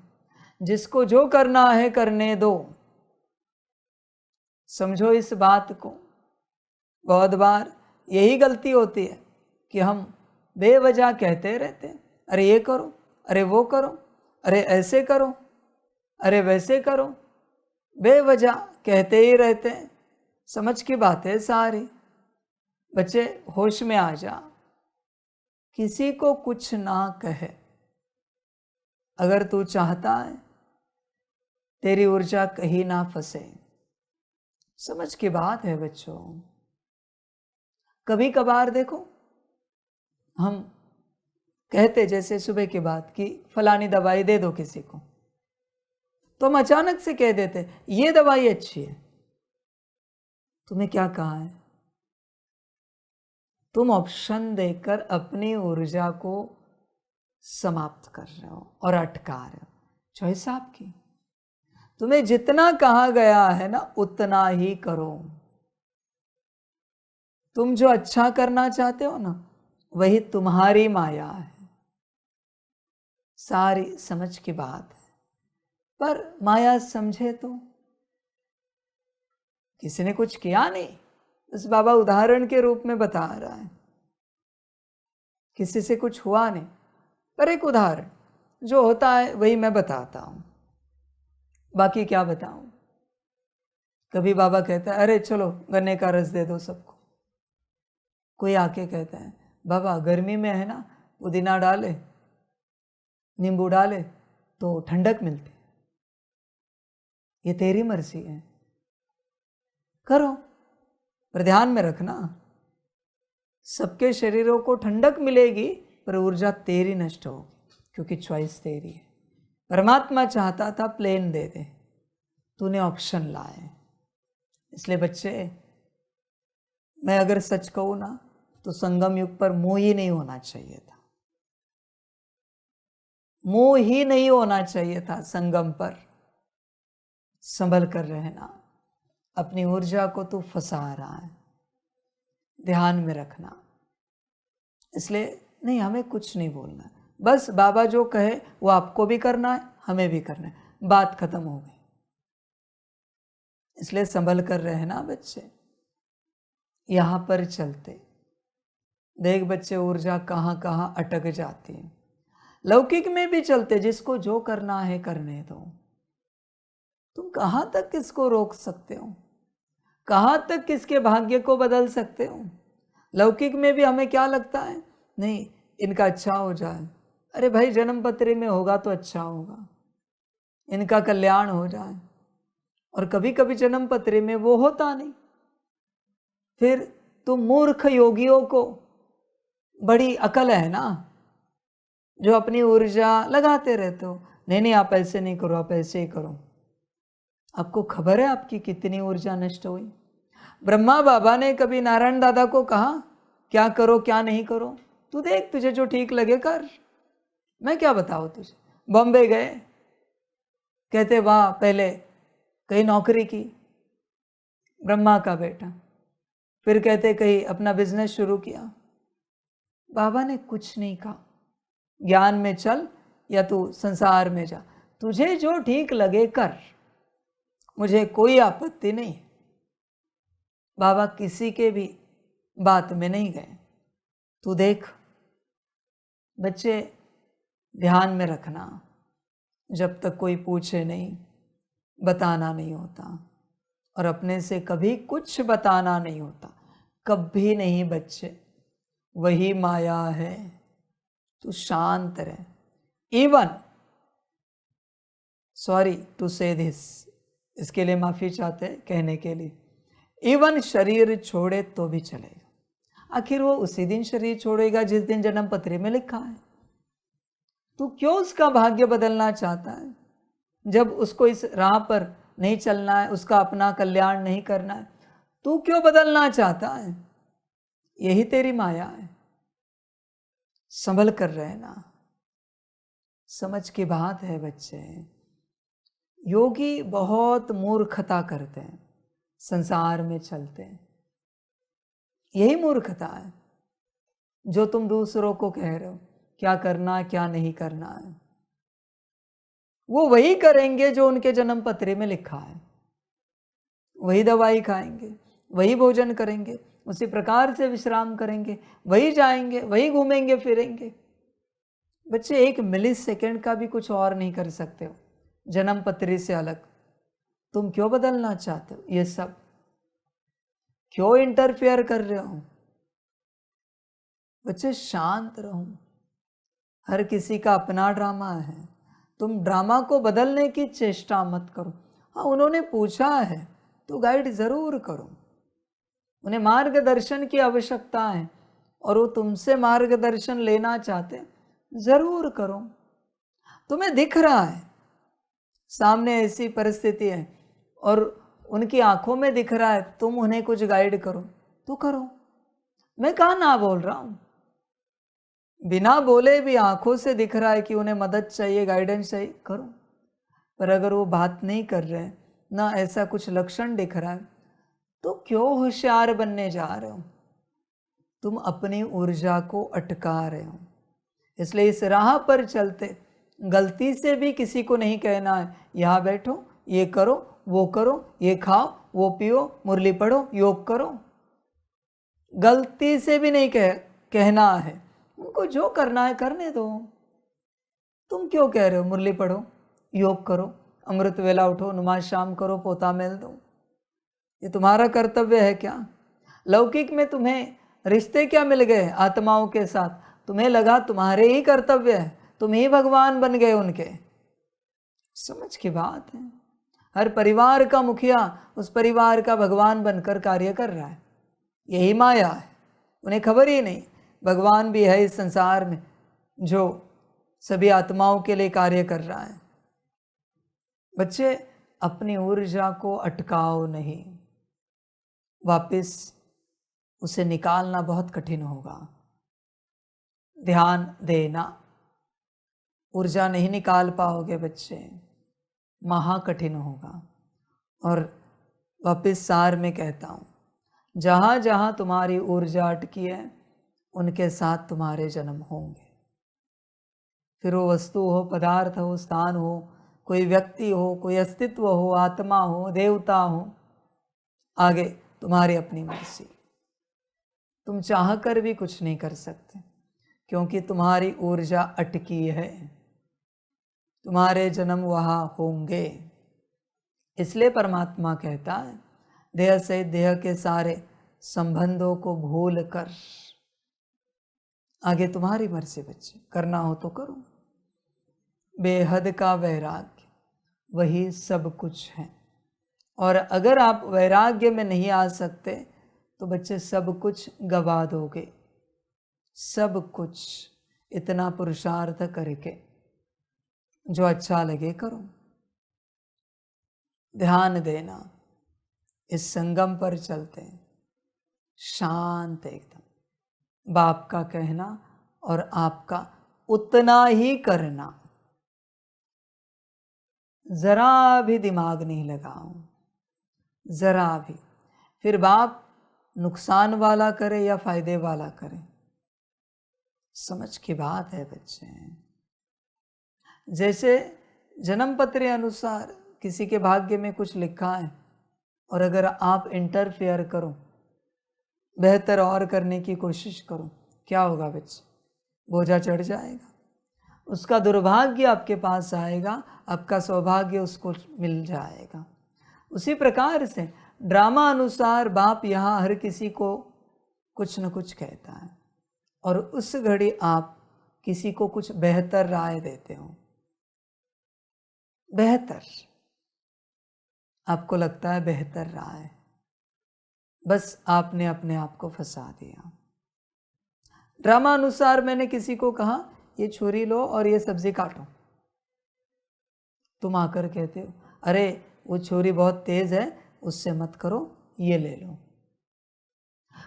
जिसको जो करना है करने दो। समझो इस बात को। बहुत बार यही गलती होती है कि हम बेवजह कहते रहते हैं, अरे ये करो, अरे वो करो, अरे ऐसे करो, अरे वैसे करो, बेवजह कहते ही रहते हैं। समझ की बात है सारी। बच्चे होश में आ जा, किसी को कुछ ना कहे। अगर तू चाहता है तेरी ऊर्जा कहीं ना फंसे। समझ की बात है बच्चों। कभी कभार देखो, हम कहते जैसे सुबह के बाद कि फलानी दवाई दे दो किसी को, तो हम अचानक से कह देते ये दवाई अच्छी है। तुम्हें क्या कहा है? तुम ऑप्शन देकर अपनी ऊर्जा को समाप्त कर रहे हो और अटका रहे हो। चॉइस आपकी। तुम्हें जितना कहा गया है ना, उतना ही करो। तुम जो अच्छा करना चाहते हो ना, वही तुम्हारी माया है। सारी समझ की बात है। पर माया समझे तो, किसी ने कुछ किया नहीं, बस बाबा उदाहरण के रूप में बता रहा है। किसी से कुछ हुआ नहीं, पर एक उदाहरण जो होता है वही मैं बताता हूं। बाकी क्या बताऊं। कभी बाबा कहता है, अरे चलो गन्ने का रस दे दो सबको। कोई आके कहता है, बाबा गर्मी में है ना, पुदीना डाले, नींबू डाले तो ठंडक मिलती। ये तेरी मर्जी है, करो, पर ध्यान में रखना, सबके शरीरों को ठंडक मिलेगी पर ऊर्जा तेरी नष्ट होगी, क्योंकि चॉइस तेरी है। परमात्मा चाहता था प्लेन दे दे, तूने ऑप्शन लाए। इसलिए बच्चे, मैं अगर सच कहूं ना, तो संगम युग पर मोह ही नहीं होना चाहिए था। मोह ही नहीं होना चाहिए था संगम पर। संभल कर रहना। अपनी ऊर्जा को तू फंसा रहा है, ध्यान में रखना। इसलिए नहीं, हमें कुछ नहीं बोलना है, बस बाबा जो कहे वो आपको भी करना है, हमें भी करना है, बात खत्म हो गई। इसलिए संभल कर रहना बच्चे। यहाँ पर चलते देख बच्चे, ऊर्जा कहाँ कहाँ अटक जाती है। लौकिक में भी चलते, जिसको जो करना है करने दो। तुम कहाँ तक किसको रोक सकते हो? कहाँ तक किसके भाग्य को बदल सकते हो? लौकिक में भी हमें क्या लगता है, नहीं इनका अच्छा हो जाए। अरे भाई, जन्म पत्री में होगा तो अच्छा होगा, इनका कल्याण हो जाए। और कभी कभी जन्म पत्री में वो होता नहीं। फिर तुम मूर्ख योगियों को बड़ी अकल है ना, जो अपनी ऊर्जा लगाते रहते हो, नहीं नहीं आप ऐसे नहीं करो, आप ऐसे ही करो। आपको खबर है आपकी कितनी ऊर्जा नष्ट हुई? ब्रह्मा बाबा ने कभी नारायण दादा को कहा क्या करो क्या नहीं करो, तू देख तुझे जो ठीक लगे कर, मैं क्या बताऊँ तुझे। बॉम्बे गए, कहते वाह, पहले कहीं नौकरी की, ब्रह्मा का बेटा। फिर कहते कहीं अपना बिजनेस शुरू किया। बाबा ने कुछ नहीं कहा, ज्ञान में चल या तू संसार में जा, तुझे जो ठीक लगे कर, मुझे कोई आपत्ति नहीं है। बाबा किसी के भी बात में नहीं गए। तू देख बच्चे, ध्यान में रखना, जब तक कोई पूछे नहीं बताना नहीं होता, और अपने से कभी कुछ बताना नहीं होता, कभी नहीं बच्चे। वही माया है, तू शांत रहे। इवन सॉरी टू से दिस, इसके लिए माफी चाहते हैं कहने के लिए, इवन शरीर छोड़े तो भी चलेगा। आखिर वो उसी दिन शरीर छोड़ेगा जिस दिन जन्म पत्री में लिखा है। तू क्यों उसका भाग्य बदलना चाहता है? जब उसको इस राह पर नहीं चलना है, उसका अपना कल्याण नहीं करना है, तू क्यों बदलना चाहता है? यही तेरी माया है। संभल कर रहना, समझ की बात है बच्चे। योगी बहुत मूर्खता करते हैं, संसार में चलते हैं। यही मूर्खता है जो तुम दूसरों को कह रहे हो क्या करना है क्या नहीं करना है। वो वही करेंगे जो उनके जन्म पत्री में लिखा है, वही दवाई खाएंगे, वही भोजन करेंगे, उसी प्रकार से विश्राम करेंगे, वही जाएंगे, वही घूमेंगे फिरेंगे। बच्चे 1 मिली सेकेंड का भी कुछ और नहीं कर सकते हो जन्म पत्री से अलग। तुम क्यों बदलना चाहते हो? ये सब क्यों इंटरफेयर कर रहे हो? बच्चे शांत रहो। हर किसी का अपना ड्रामा है, तुम ड्रामा को बदलने की चेष्टा मत करो। हाँ, उन्होंने पूछा है तो गाइड जरूर करो। उन्हें मार्गदर्शन की आवश्यकता है और वो तुमसे मार्गदर्शन लेना चाहते, जरूर करो। तुम्हें दिख रहा है सामने ऐसी परिस्थिति है और उनकी आंखों में दिख रहा है, तुम उन्हें कुछ गाइड करो तो करो। मैं कहाँ ना बोल रहा हूँ, बिना बोले भी आंखों से दिख रहा है कि उन्हें मदद चाहिए, गाइडेंस चाहिए, करो। पर अगर वो बात नहीं कर रहे, ना ऐसा कुछ लक्षण दिख रहा है, तो क्यों होशियार बनने जा रहे हो? तुम अपनी ऊर्जा को अटका रहे हो। इसलिए इस राह पर चलते गलती से भी किसी को नहीं कहना है यहाँ बैठो, ये करो, वो करो, ये खाओ, वो पियो, मुरली पढ़ो, योग करो। गलती से भी नहीं कहना है। उनको जो करना है करने दो। तुम क्यों कह रहे हो मुरली पढ़ो, योग करो, अमृत वेला उठो, नमाज शाम करो, पोता मेल दो? ये तुम्हारा कर्तव्य है क्या? लौकिक में तुम्हें रिश्ते क्या मिल गए आत्माओं के साथ? तुम्हें लगा तुम्हारे ही कर्तव्य है, तुम ही भगवान बन गए उनके। समझ की बात है। हर परिवार का मुखिया उस परिवार का भगवान बनकर कार्य कर रहा है। यही माया है, उन्हें खबर ही नहीं भगवान भी है इस संसार में जो सभी आत्माओं के लिए कार्य कर रहा है। बच्चे, अपनी ऊर्जा को अटकाओ नहीं, वापस उसे निकालना बहुत कठिन होगा। ध्यान देना, ऊर्जा नहीं निकाल पाओगे बच्चे, महा कठिन होगा। और वापस सार में कहता हूँ, जहाँ जहाँ तुम्हारी ऊर्जा अटकी है उनके साथ तुम्हारे जन्म होंगे। फिर वो वस्तु हो, पदार्थ हो, स्थान हो, कोई व्यक्ति हो, कोई अस्तित्व हो, आत्मा हो, देवता हो, आगे तुम्हारी अपनी मर्जी। तुम चाह कर भी कुछ नहीं कर सकते, क्योंकि तुम्हारी ऊर्जा अटकी है, तुम्हारे जन्म वहाँ होंगे। इसलिए परमात्मा कहता है देह से देह के सारे संबंधों को भूल कर आगे तुम्हारी मर्जी बच्चे, करना हो तो करो। बेहद का वैराग्य वही सब कुछ है। और अगर आप वैराग्य में नहीं आ सकते तो बच्चे सब कुछ गवा दोगे, सब कुछ। इतना पुरुषार्थ करके जो अच्छा लगे करो। ध्यान देना, इस संगम पर चलते हैं, शांत एकदम। बाप का कहना और आपका उतना ही करना, जरा भी दिमाग नहीं लगाओ, जरा भी। फिर बाप नुकसान वाला करे या फायदे वाला करे, समझ की बात है बच्चे। जैसे जन्म पत्र अनुसार किसी के भाग्य में कुछ लिखा है और अगर आप इंटरफेयर करो, बेहतर और करने की कोशिश करो, क्या होगा बच्चे? बोझा चढ़ जाएगा, उसका दुर्भाग्य आपके पास आएगा, आपका सौभाग्य उसको मिल जाएगा। उसी प्रकार से ड्रामा अनुसार बाप यहाँ हर किसी को कुछ न कुछ कहता है और उस घड़ी आप किसी को कुछ बेहतर राय देते हो। बेहतर, आपको लगता है बेहतर राय, बस आपने अपने आप को फंसा दिया। ड्रामा अनुसार मैंने किसी को कहा ये छुरी लो और ये सब्जी काटो, तुम आकर कहते हो अरे वो छुरी बहुत तेज है, उससे मत करो, ये ले लो।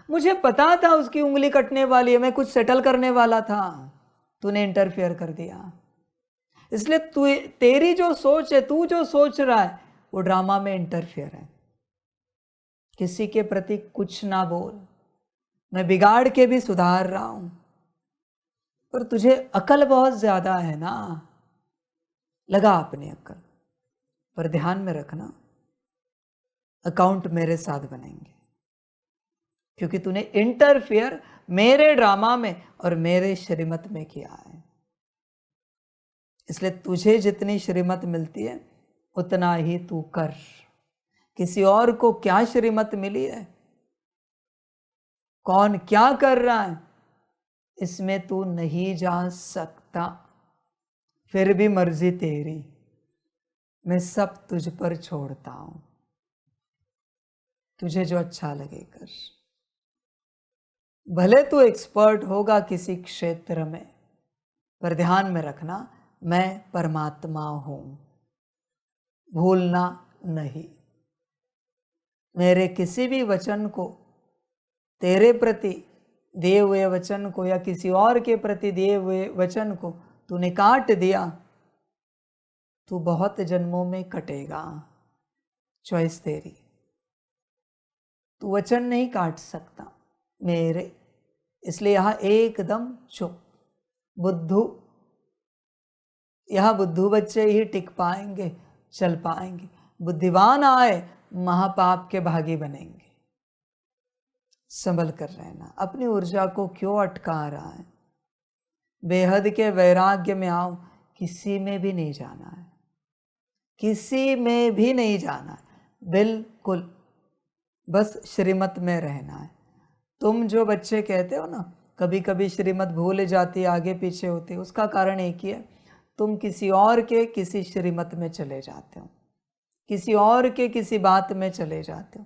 मुझे पता था उसकी उंगली कटने वाली है, मैं कुछ सेटल करने वाला था, तूने इंटरफेयर कर दिया। इसलिए तू, तेरी जो सोच है, तू जो सोच रहा है, वो ड्रामा में इंटरफेयर है। किसी के प्रति कुछ ना बोल, मैं बिगाड़ के भी सुधार रहा हूं, पर तुझे अकल बहुत ज्यादा है ना, लगा अपनी अकल। पर ध्यान में रखना, अकाउंट मेरे साथ बनेंगे, क्योंकि तूने इंटरफेयर मेरे ड्रामा में और मेरे श्रीमत में किया है। इसलिए तुझे जितनी श्रीमत मिलती है उतना ही तू कर। किसी और को क्या श्रीमत मिली है, कौन क्या कर रहा है, इसमें तू नहीं जा सकता। फिर भी मर्जी तेरी, मैं सब तुझ पर छोड़ता हूं, तुझे जो अच्छा लगे कर। भले तू एक्सपर्ट होगा किसी क्षेत्र में, पर ध्यान में रखना मैं परमात्मा हूं, भूलना नहीं। मेरे किसी भी वचन को, तेरे प्रति दिए हुए वचन को या किसी और के प्रति दिए हुए वचन को तूने काट दिया, तू बहुत जन्मों में कटेगा। चॉइस तेरी, तू वचन नहीं काट सकता मेरे। इसलिए यहां एकदम चुप, बुद्धू। यहां बुद्धू बच्चे ही टिक पाएंगे, चल पाएंगे। बुद्धिमान आए महापाप के भागी बनेंगे। संभल कर रहना, अपनी ऊर्जा को क्यों अटका रहा है? बेहद के वैराग्य में आओ, किसी में भी नहीं जाना है, किसी में भी नहीं जाना है, बिल्कुल बस श्रीमत में रहना है। तुम जो बच्चे कहते हो ना कभी कभी श्रीमत भूल जाती, आगे पीछे होती, उसका कारण एक ही है, तुम किसी और के किसी श्रीमत में चले जाते हो, किसी और के किसी बात में चले जाते हो।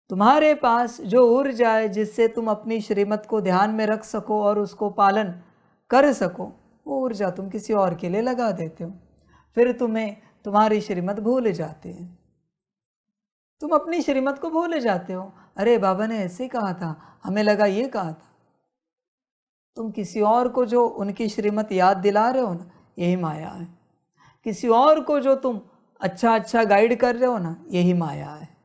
तुम्हारे पास जो ऊर्जा है जिससे तुम अपनी श्रीमत को ध्यान में रख सको और उसको पालन कर सको, वो ऊर्जा तुम किसी और के लिए लगा देते हो, फिर तुम्हें तुम्हारी श्रीमत भूल जाती है। तुम अपनी श्रीमत को भूल जाते हो, अरे बाबा ने ऐसे कहा था, हमें लगा ये कहा था। तुम किसी और को जो उनकी श्रीमत याद दिला रहे हो ना, यही माया है। किसी और को जो तुम अच्छा अच्छा गाइड कर रहे हो ना, यही माया है।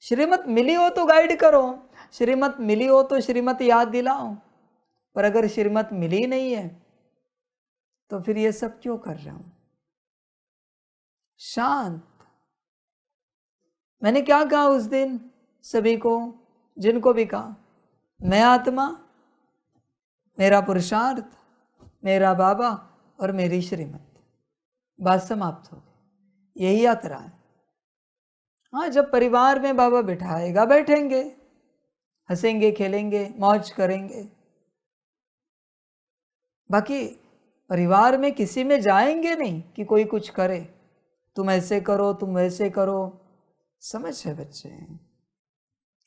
श्रीमत मिली हो तो गाइड करो, श्रीमत मिली हो तो श्रीमत याद दिलाओ, पर अगर श्रीमत मिली नहीं है तो फिर ये सब क्यों कर रहे हो? शांत, मैंने क्या कहा उस दिन सभी को, जिनको भी कहा, मैं आत्मा, मेरा पुरुषार्थ, मेरा बाबा और मेरी श्रीमत। बात समाप्त हो गई। यही यात्रा है। हाँ, जब परिवार में बाबा बिठाएगा बैठेंगे, हंसेंगे, खेलेंगे, मौज करेंगे। बाकी परिवार में किसी में जाएंगे नहीं कि कोई कुछ करे, तुम ऐसे करो, तुम वैसे करो। समझ है बच्चे,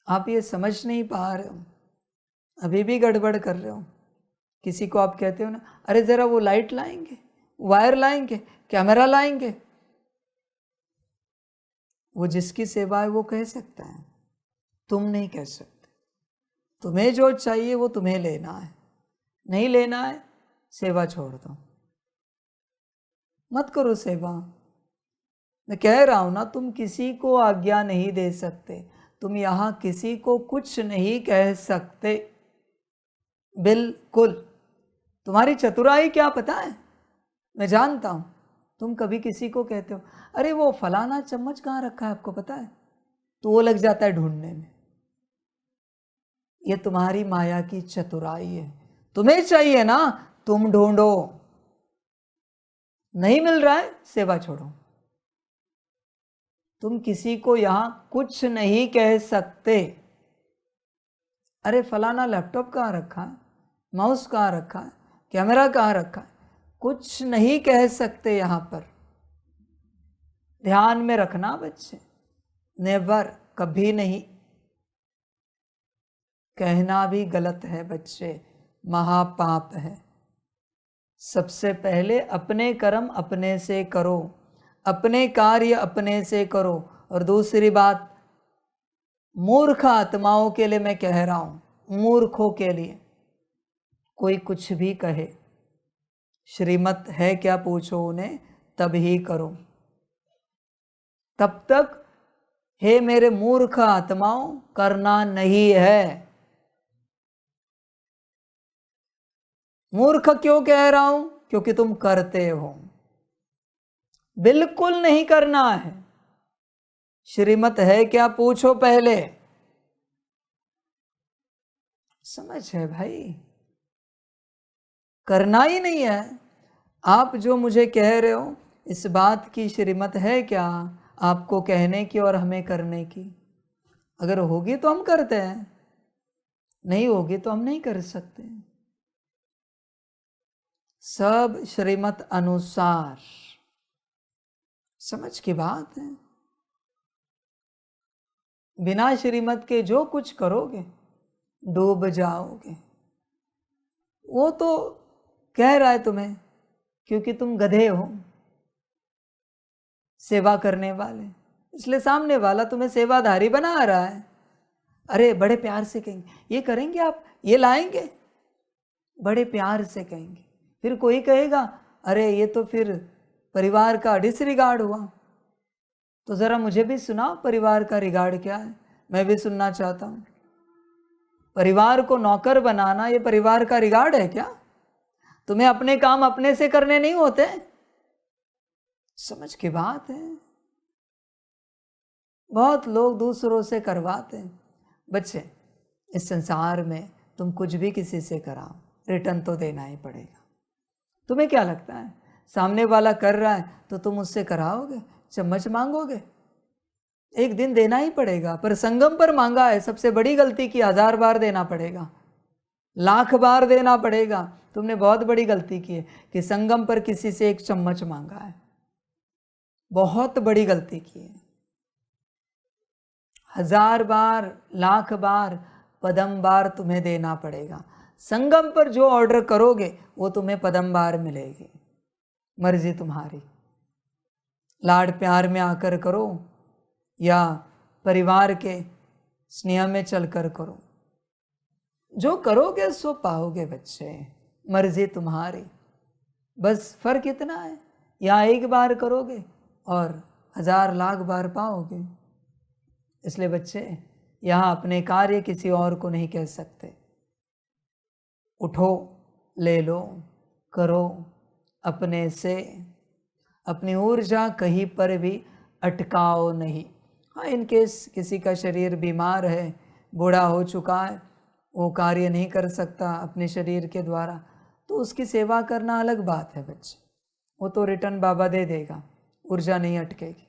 आप ये समझ नहीं पा रहे हो, अभी भी गड़बड़ कर रहे हो। किसी को आप कहते हो ना, अरे जरा वो लाइट लाएंगे, वायर लाएंगे, कैमरा लाएंगे, वो जिसकी सेवा है वो कह सकता है, तुम नहीं कह सकते। तुम्हें जो चाहिए वो तुम्हें लेना है, नहीं लेना है सेवा छोड़ दो, मत करो सेवा। मैं कह रहा हूं ना, तुम किसी को आज्ञा नहीं दे सकते, तुम यहां किसी को कुछ नहीं कह सकते, बिल्कुल। तुम्हारी चतुराई क्या पता है, मैं जानता हूं। तुम कभी किसी को कहते हो, अरे वो फलाना चम्मच कहाँ रखा है आपको पता है, तो वो लग जाता है ढूंढने में। ये तुम्हारी माया की चतुराई है। तुम्हें चाहिए ना, तुम ढूंढो, नहीं मिल रहा है सेवा छोड़ो। तुम किसी को यहां कुछ नहीं कह सकते। अरे फलाना लैपटॉप कहाँ रखा है, माउस कहाँ रखा है, कैमरा कहाँ रखा है, कुछ नहीं कह सकते यहां पर। ध्यान में रखना बच्चे, नेवर, कभी नहीं। कहना भी गलत है बच्चे, महापाप है। सबसे पहले अपने कर्म अपने से करो, अपने कार्य अपने से करो। और दूसरी बात, मूर्ख आत्माओं के लिए मैं कह रहा हूं, मूर्खों के लिए, कोई कुछ भी कहे, श्रीमत है क्या पूछो उन्हें, तब ही करो। तब तक हे मेरे मूर्ख आत्माओं करना नहीं है। मूर्ख क्यों कह रहा हूं, क्योंकि तुम करते हो। बिल्कुल नहीं करना है। श्रीमत है क्या पूछो पहले। समझ है भाई, करना ही नहीं है। आप जो मुझे कह रहे हो, इस बात की श्रीमत है क्या आपको कहने की और हमें करने की? अगर होगी तो हम करते हैं, नहीं होगी तो हम नहीं कर सकते। सब श्रीमत अनुसार, समझ की बात है। बिना श्रीमत के जो कुछ करोगे डूब जाओगे। वो तो कह रहा है तुम्हें क्योंकि तुम गधे हो, सेवा करने वाले, इसलिए सामने वाला तुम्हें सेवाधारी बना रहा है। अरे बड़े प्यार से कहेंगे, ये करेंगे आप, ये लाएंगे, बड़े प्यार से कहेंगे। फिर कोई कहेगा, अरे ये तो फिर परिवार का डिसरिगार्ड हुआ। तो जरा मुझे भी सुनाओ परिवार का रिगार्ड क्या है, मैं भी सुनना चाहता हूं। परिवार को नौकर बनाना ये परिवार का रिगार्ड है क्या? तुम्हें अपने काम अपने से करने नहीं होते? समझ की बात है। बहुत लोग दूसरों से करवाते हैं। बच्चे, इस संसार में तुम कुछ भी किसी से कराओ, रिटर्न तो देना ही पड़ेगा। तुम्हें क्या लगता है सामने वाला कर रहा है तो तुम उससे कराओगे, चम्मच मांगोगे? एक दिन देना ही पड़ेगा। पर संगम पर मांगा है, सबसे बड़ी गलती की, 1000 बार देना पड़ेगा, लाख बार देना पड़ेगा। तुमने बहुत बड़ी गलती की है कि संगम पर किसी से एक चम्मच मांगा है, बहुत बड़ी गलती की है। 1000 बार, लाख बार, पदम बार तुम्हें देना पड़ेगा। संगम पर जो ऑर्डर करोगे वो तुम्हें पदम बार मिलेगी। मर्जी तुम्हारी, लाड प्यार में आकर करो या परिवार के स्नेह में चलकर करो, जो करोगे सो पाओगे बच्चे, मर्जी तुम्हारी। बस फर्क इतना है, या एक बार करोगे और 1000 लाख बार पाओगे। इसलिए बच्चे, यहाँ अपने कार्य किसी और को नहीं कह सकते। उठो, ले लो, करो अपने से। अपनी ऊर्जा कहीं पर भी अटकाओ नहीं। हाँ, इन केस किसी का शरीर बीमार है, बूढ़ा हो चुका है, वो कार्य नहीं कर सकता अपने शरीर के द्वारा, तो उसकी सेवा करना अलग बात है बच्चे। वो तो रिटर्न बाबा दे देगा, ऊर्जा नहीं अटकेगी।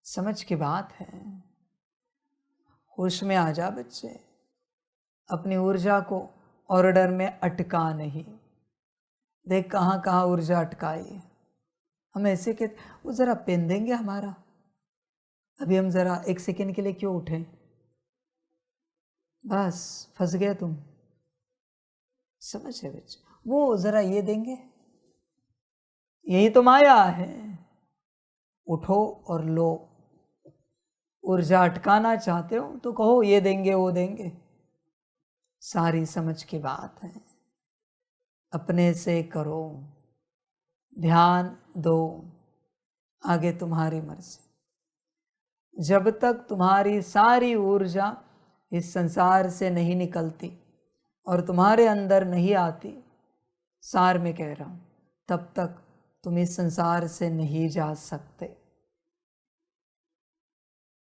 समझ की बात है। होश में आ जा बच्चे, अपनी ऊर्जा को ऑर्डर में अटका नहीं। देख कहाँ कहाँ ऊर्जा अटकाई है। हम ऐसे कहते, वो ज़रा पेन देंगे हमारा, अभी हम ज़रा 1 सेकेंड के लिए क्यों उठें, बस फंस गए तुम। समझ है बच्चे, वो ज़रा ये देंगे, यही तो माया है। उठो और लो। ऊर्जा अटकाना चाहते हो तो कहो ये देंगे वो देंगे। सारी समझ की बात है। अपने से करो, ध्यान दो, आगे तुम्हारी मर्जी। जब तक तुम्हारी सारी ऊर्जा इस संसार से नहीं निकलती और तुम्हारे अंदर नहीं आती, सार में कह रहा हूँ, तब तक तुम इस संसार से नहीं जा सकते।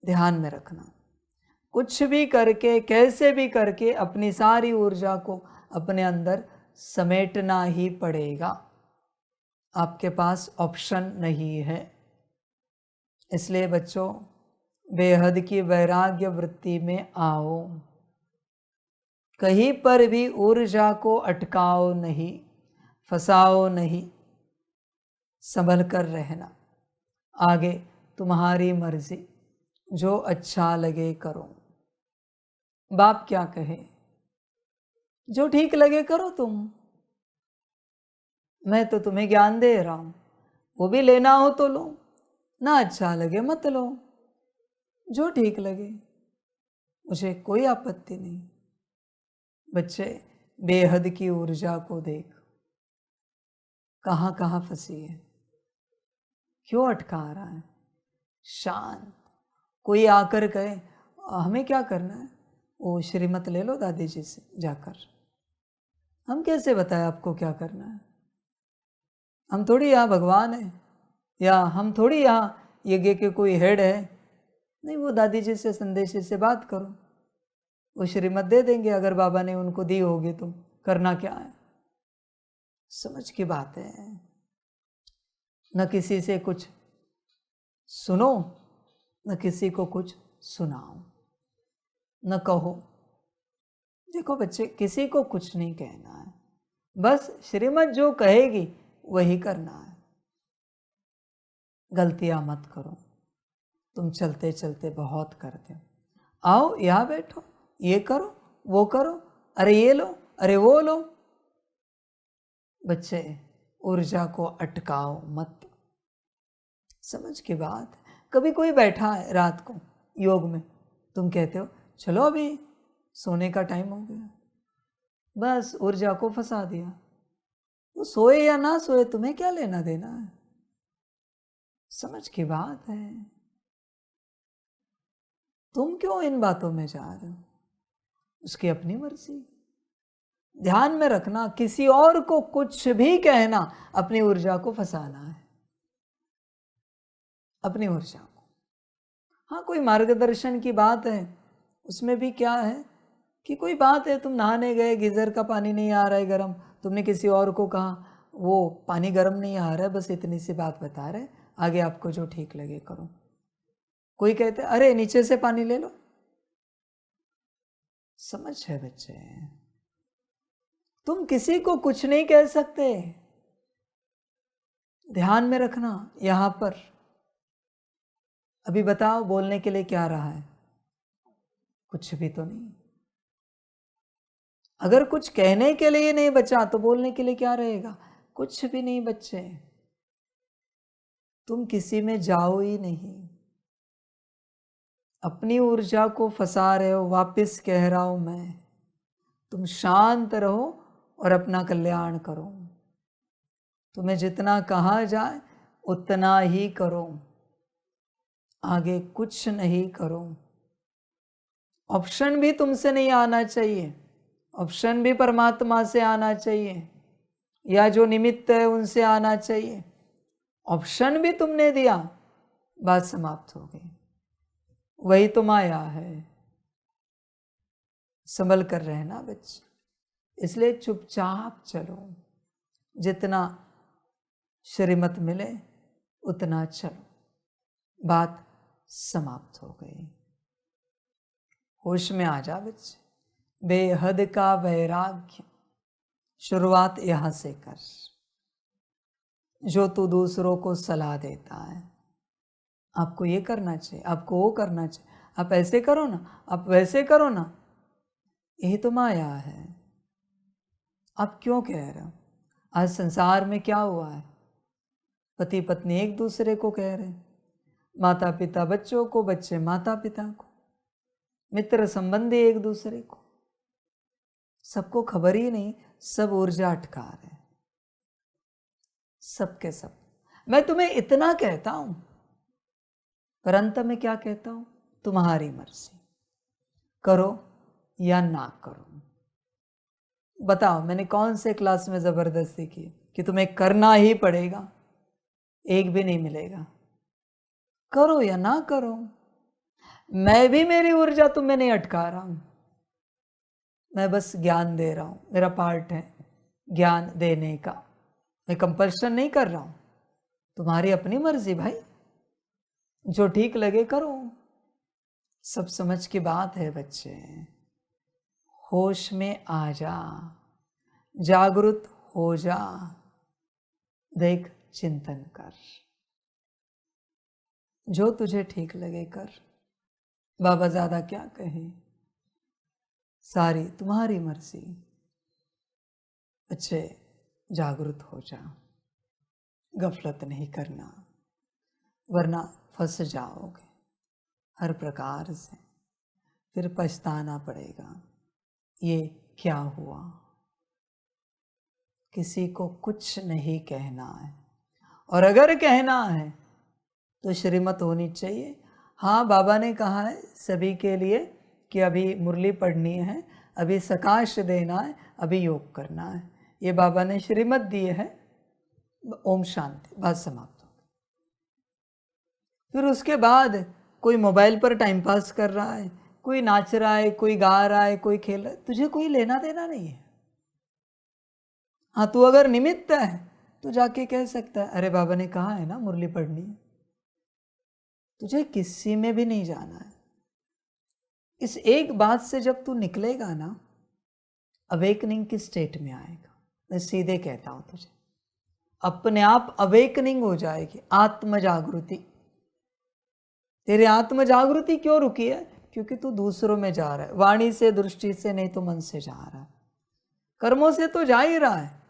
ध्यान में रखना, कुछ भी करके, कैसे भी करके अपनी सारी ऊर्जा को अपने अंदर समेटना ही पड़ेगा। आपके पास ऑप्शन नहीं है। इसलिए बच्चों, बेहद की वैराग्य वृत्ति में आओ। कहीं पर भी ऊर्जा को अटकाओ नहीं, फंसाओ नहीं, संभल कर रहना। आगे तुम्हारी मर्जी, जो अच्छा लगे करो। बाप क्या कहे, जो ठीक लगे करो तुम। मैं तो तुम्हें ज्ञान दे रहा हूं, वो भी लेना हो तो लो, ना अच्छा लगे मत लो, जो ठीक लगे, मुझे कोई आपत्ति नहीं। बच्चे, बेहद की ऊर्जा को देख, कहाँ कहाँ फंसी है, क्यों अटका रहा है। शांत। कोई आकर कहे हमें क्या करना है, वो श्रीमत ले लो दादी जी से जाकर। हम कैसे बताएं आपको क्या करना है? हम थोड़ी यहाँ भगवान है, या हम थोड़ी यहाँ यज्ञ के कोई हेड है। नहीं, वो दादी जी से, संदेशी से बात करो, वो श्रीमत दे देंगे। अगर बाबा ने उनको दी होगी तो करना क्या है। समझ की बात है। न किसी से कुछ सुनो, न किसी को कुछ सुनाओ, न कहो। देखो बच्चे, किसी को कुछ नहीं कहना है, बस श्रीमत जो कहेगी वही करना है। गलतियां मत करो, तुम चलते चलते बहुत करते हो। आओ यहाँ बैठो, ये करो, वो करो, अरे ये लो, अरे वो लो। बच्चे, ऊर्जा को अटकाओ मत। समझ की बात। कभी कोई बैठा है रात को योग में, तुम कहते हो चलो अभी सोने का टाइम हो गया, बस ऊर्जा को फंसा दिया। वो सोए या ना सोए, तुम्हें क्या लेना देना है। समझ की बात है। तुम क्यों इन बातों में जा रहे हो, उसकी अपनी मर्जी। ध्यान में रखना, किसी और को कुछ भी कहना अपनी ऊर्जा को फंसाना है, अपनी ऊर्जा को। हाँ, कोई मार्गदर्शन की बात है, उसमें भी क्या है कि कोई बात है, तुम नहाने गए, गीजर का पानी नहीं आ रहा है गर्म, तुमने किसी और को कहा वो पानी गर्म नहीं आ रहा है, बस इतनी सी बात बता रहे, आगे आपको जो ठीक लगे करो। कोई कहते अरे नीचे से पानी ले लो। समझ है बच्चे, तुम किसी को कुछ नहीं कह सकते। ध्यान में रखना। यहां पर अभी बताओ, बोलने के लिए क्या रहा है? कुछ भी तो नहीं। अगर कुछ कहने के लिए नहीं बचा तो बोलने के लिए क्या रहेगा? कुछ भी नहीं बच्चे। तुम किसी में जाओ ही नहीं, अपनी ऊर्जा को फंसा रहे हो। वापस कह रहा हूं मैं, तुम शांत रहो और अपना कल्याण करो। तुम्हें जितना कहा जाए उतना ही करो, आगे कुछ नहीं करो। ऑप्शन भी तुमसे नहीं आना चाहिए, ऑप्शन भी परमात्मा से आना चाहिए, या जो निमित्त है उनसे आना चाहिए। ऑप्शन भी तुमने दिया, बात समाप्त हो गई। वही तो माया है। संभल कर रहना बच्चे, इसलिए चुपचाप चलो, जितना श्रीमत मिले उतना चलो। बात समाप्त हो गई। होश में आ जा बच्चे, बेहद का वैराग्य शुरुआत यहां से कर। जो तू दूसरों को सलाह देता है, आपको ये करना चाहिए, आपको वो करना चाहिए, आप ऐसे करो ना, आप वैसे करो ना, यही तो माया है। आप क्यों कह रहे हो? आज संसार में क्या हुआ है? पति पत्नी एक दूसरे को कह रहे हैं, माता पिता बच्चों को, बच्चे माता पिता को, मित्र संबंधी एक दूसरे को। सबको खबर ही नहीं, सब ऊर्जा अटका रहे हैं, सबके सब। मैं तुम्हें इतना कहता हूं, पर अंत में क्या कहता हूं? तुम्हारी मर्जी, करो या ना करो। बताओ, मैंने कौन से क्लास में जबरदस्ती की कि तुम्हें करना ही पड़ेगा? एक भी नहीं मिलेगा। करो या ना करो। मैं भी मेरी ऊर्जा तुम्हें नहीं अटका रहा हूं, मैं बस ज्ञान दे रहा हूं, मेरा पार्ट है ज्ञान देने का। मैं कंपल्शन नहीं कर रहा हूं, तुम्हारी अपनी मर्जी भाई, जो ठीक लगे करो। सब समझ की बात है बच्चे। होश में आ जा, जागृत हो जा, देख, चिंतन कर, जो तुझे ठीक लगे कर। बाबा ज्यादा क्या कहे, सारी तुम्हारी मर्जी। अच्छे जागृत हो जा, गफलत नहीं करना, वरना फंस जाओगे हर प्रकार से, फिर पछताना पड़ेगा। ये क्या हुआ? किसी को कुछ नहीं कहना है, और अगर कहना है तो श्रीमत होनी चाहिए। हाँ, बाबा ने कहा है सभी के लिए कि अभी मुरली पढ़नी है, अभी सकाश देना है, अभी योग करना है, ये बाबा ने श्रीमत दी है। ओम शांति, बात समाप्त हो गई। फिर उसके बाद कोई मोबाइल पर टाइम पास कर रहा है, कोई नाच रहा है, कोई गा रहा है, कोई खेल रहा है, तुझे कोई लेना देना नहीं है। हाँ, तू अगर निमित्त है तो जाके कह सकता है, अरे बाबा ने कहा है ना मुरली पढ़नी है। तुझे किसी में भी नहीं जाना है। इस एक बात से जब तू निकलेगा ना, अवेकनिंग की स्टेट में आएगा। मैं सीधे कहता हूं तुझे, अपने आप अवेकनिंग हो जाएगी, आत्म जागृति। तेरी आत्म जागृति क्यों रुकी है? क्योंकि तू दूसरों में जा रहा है, वाणी से, दृष्टि से नहीं तो मन से जा रहा है, कर्मों से तो जा ही रहा है,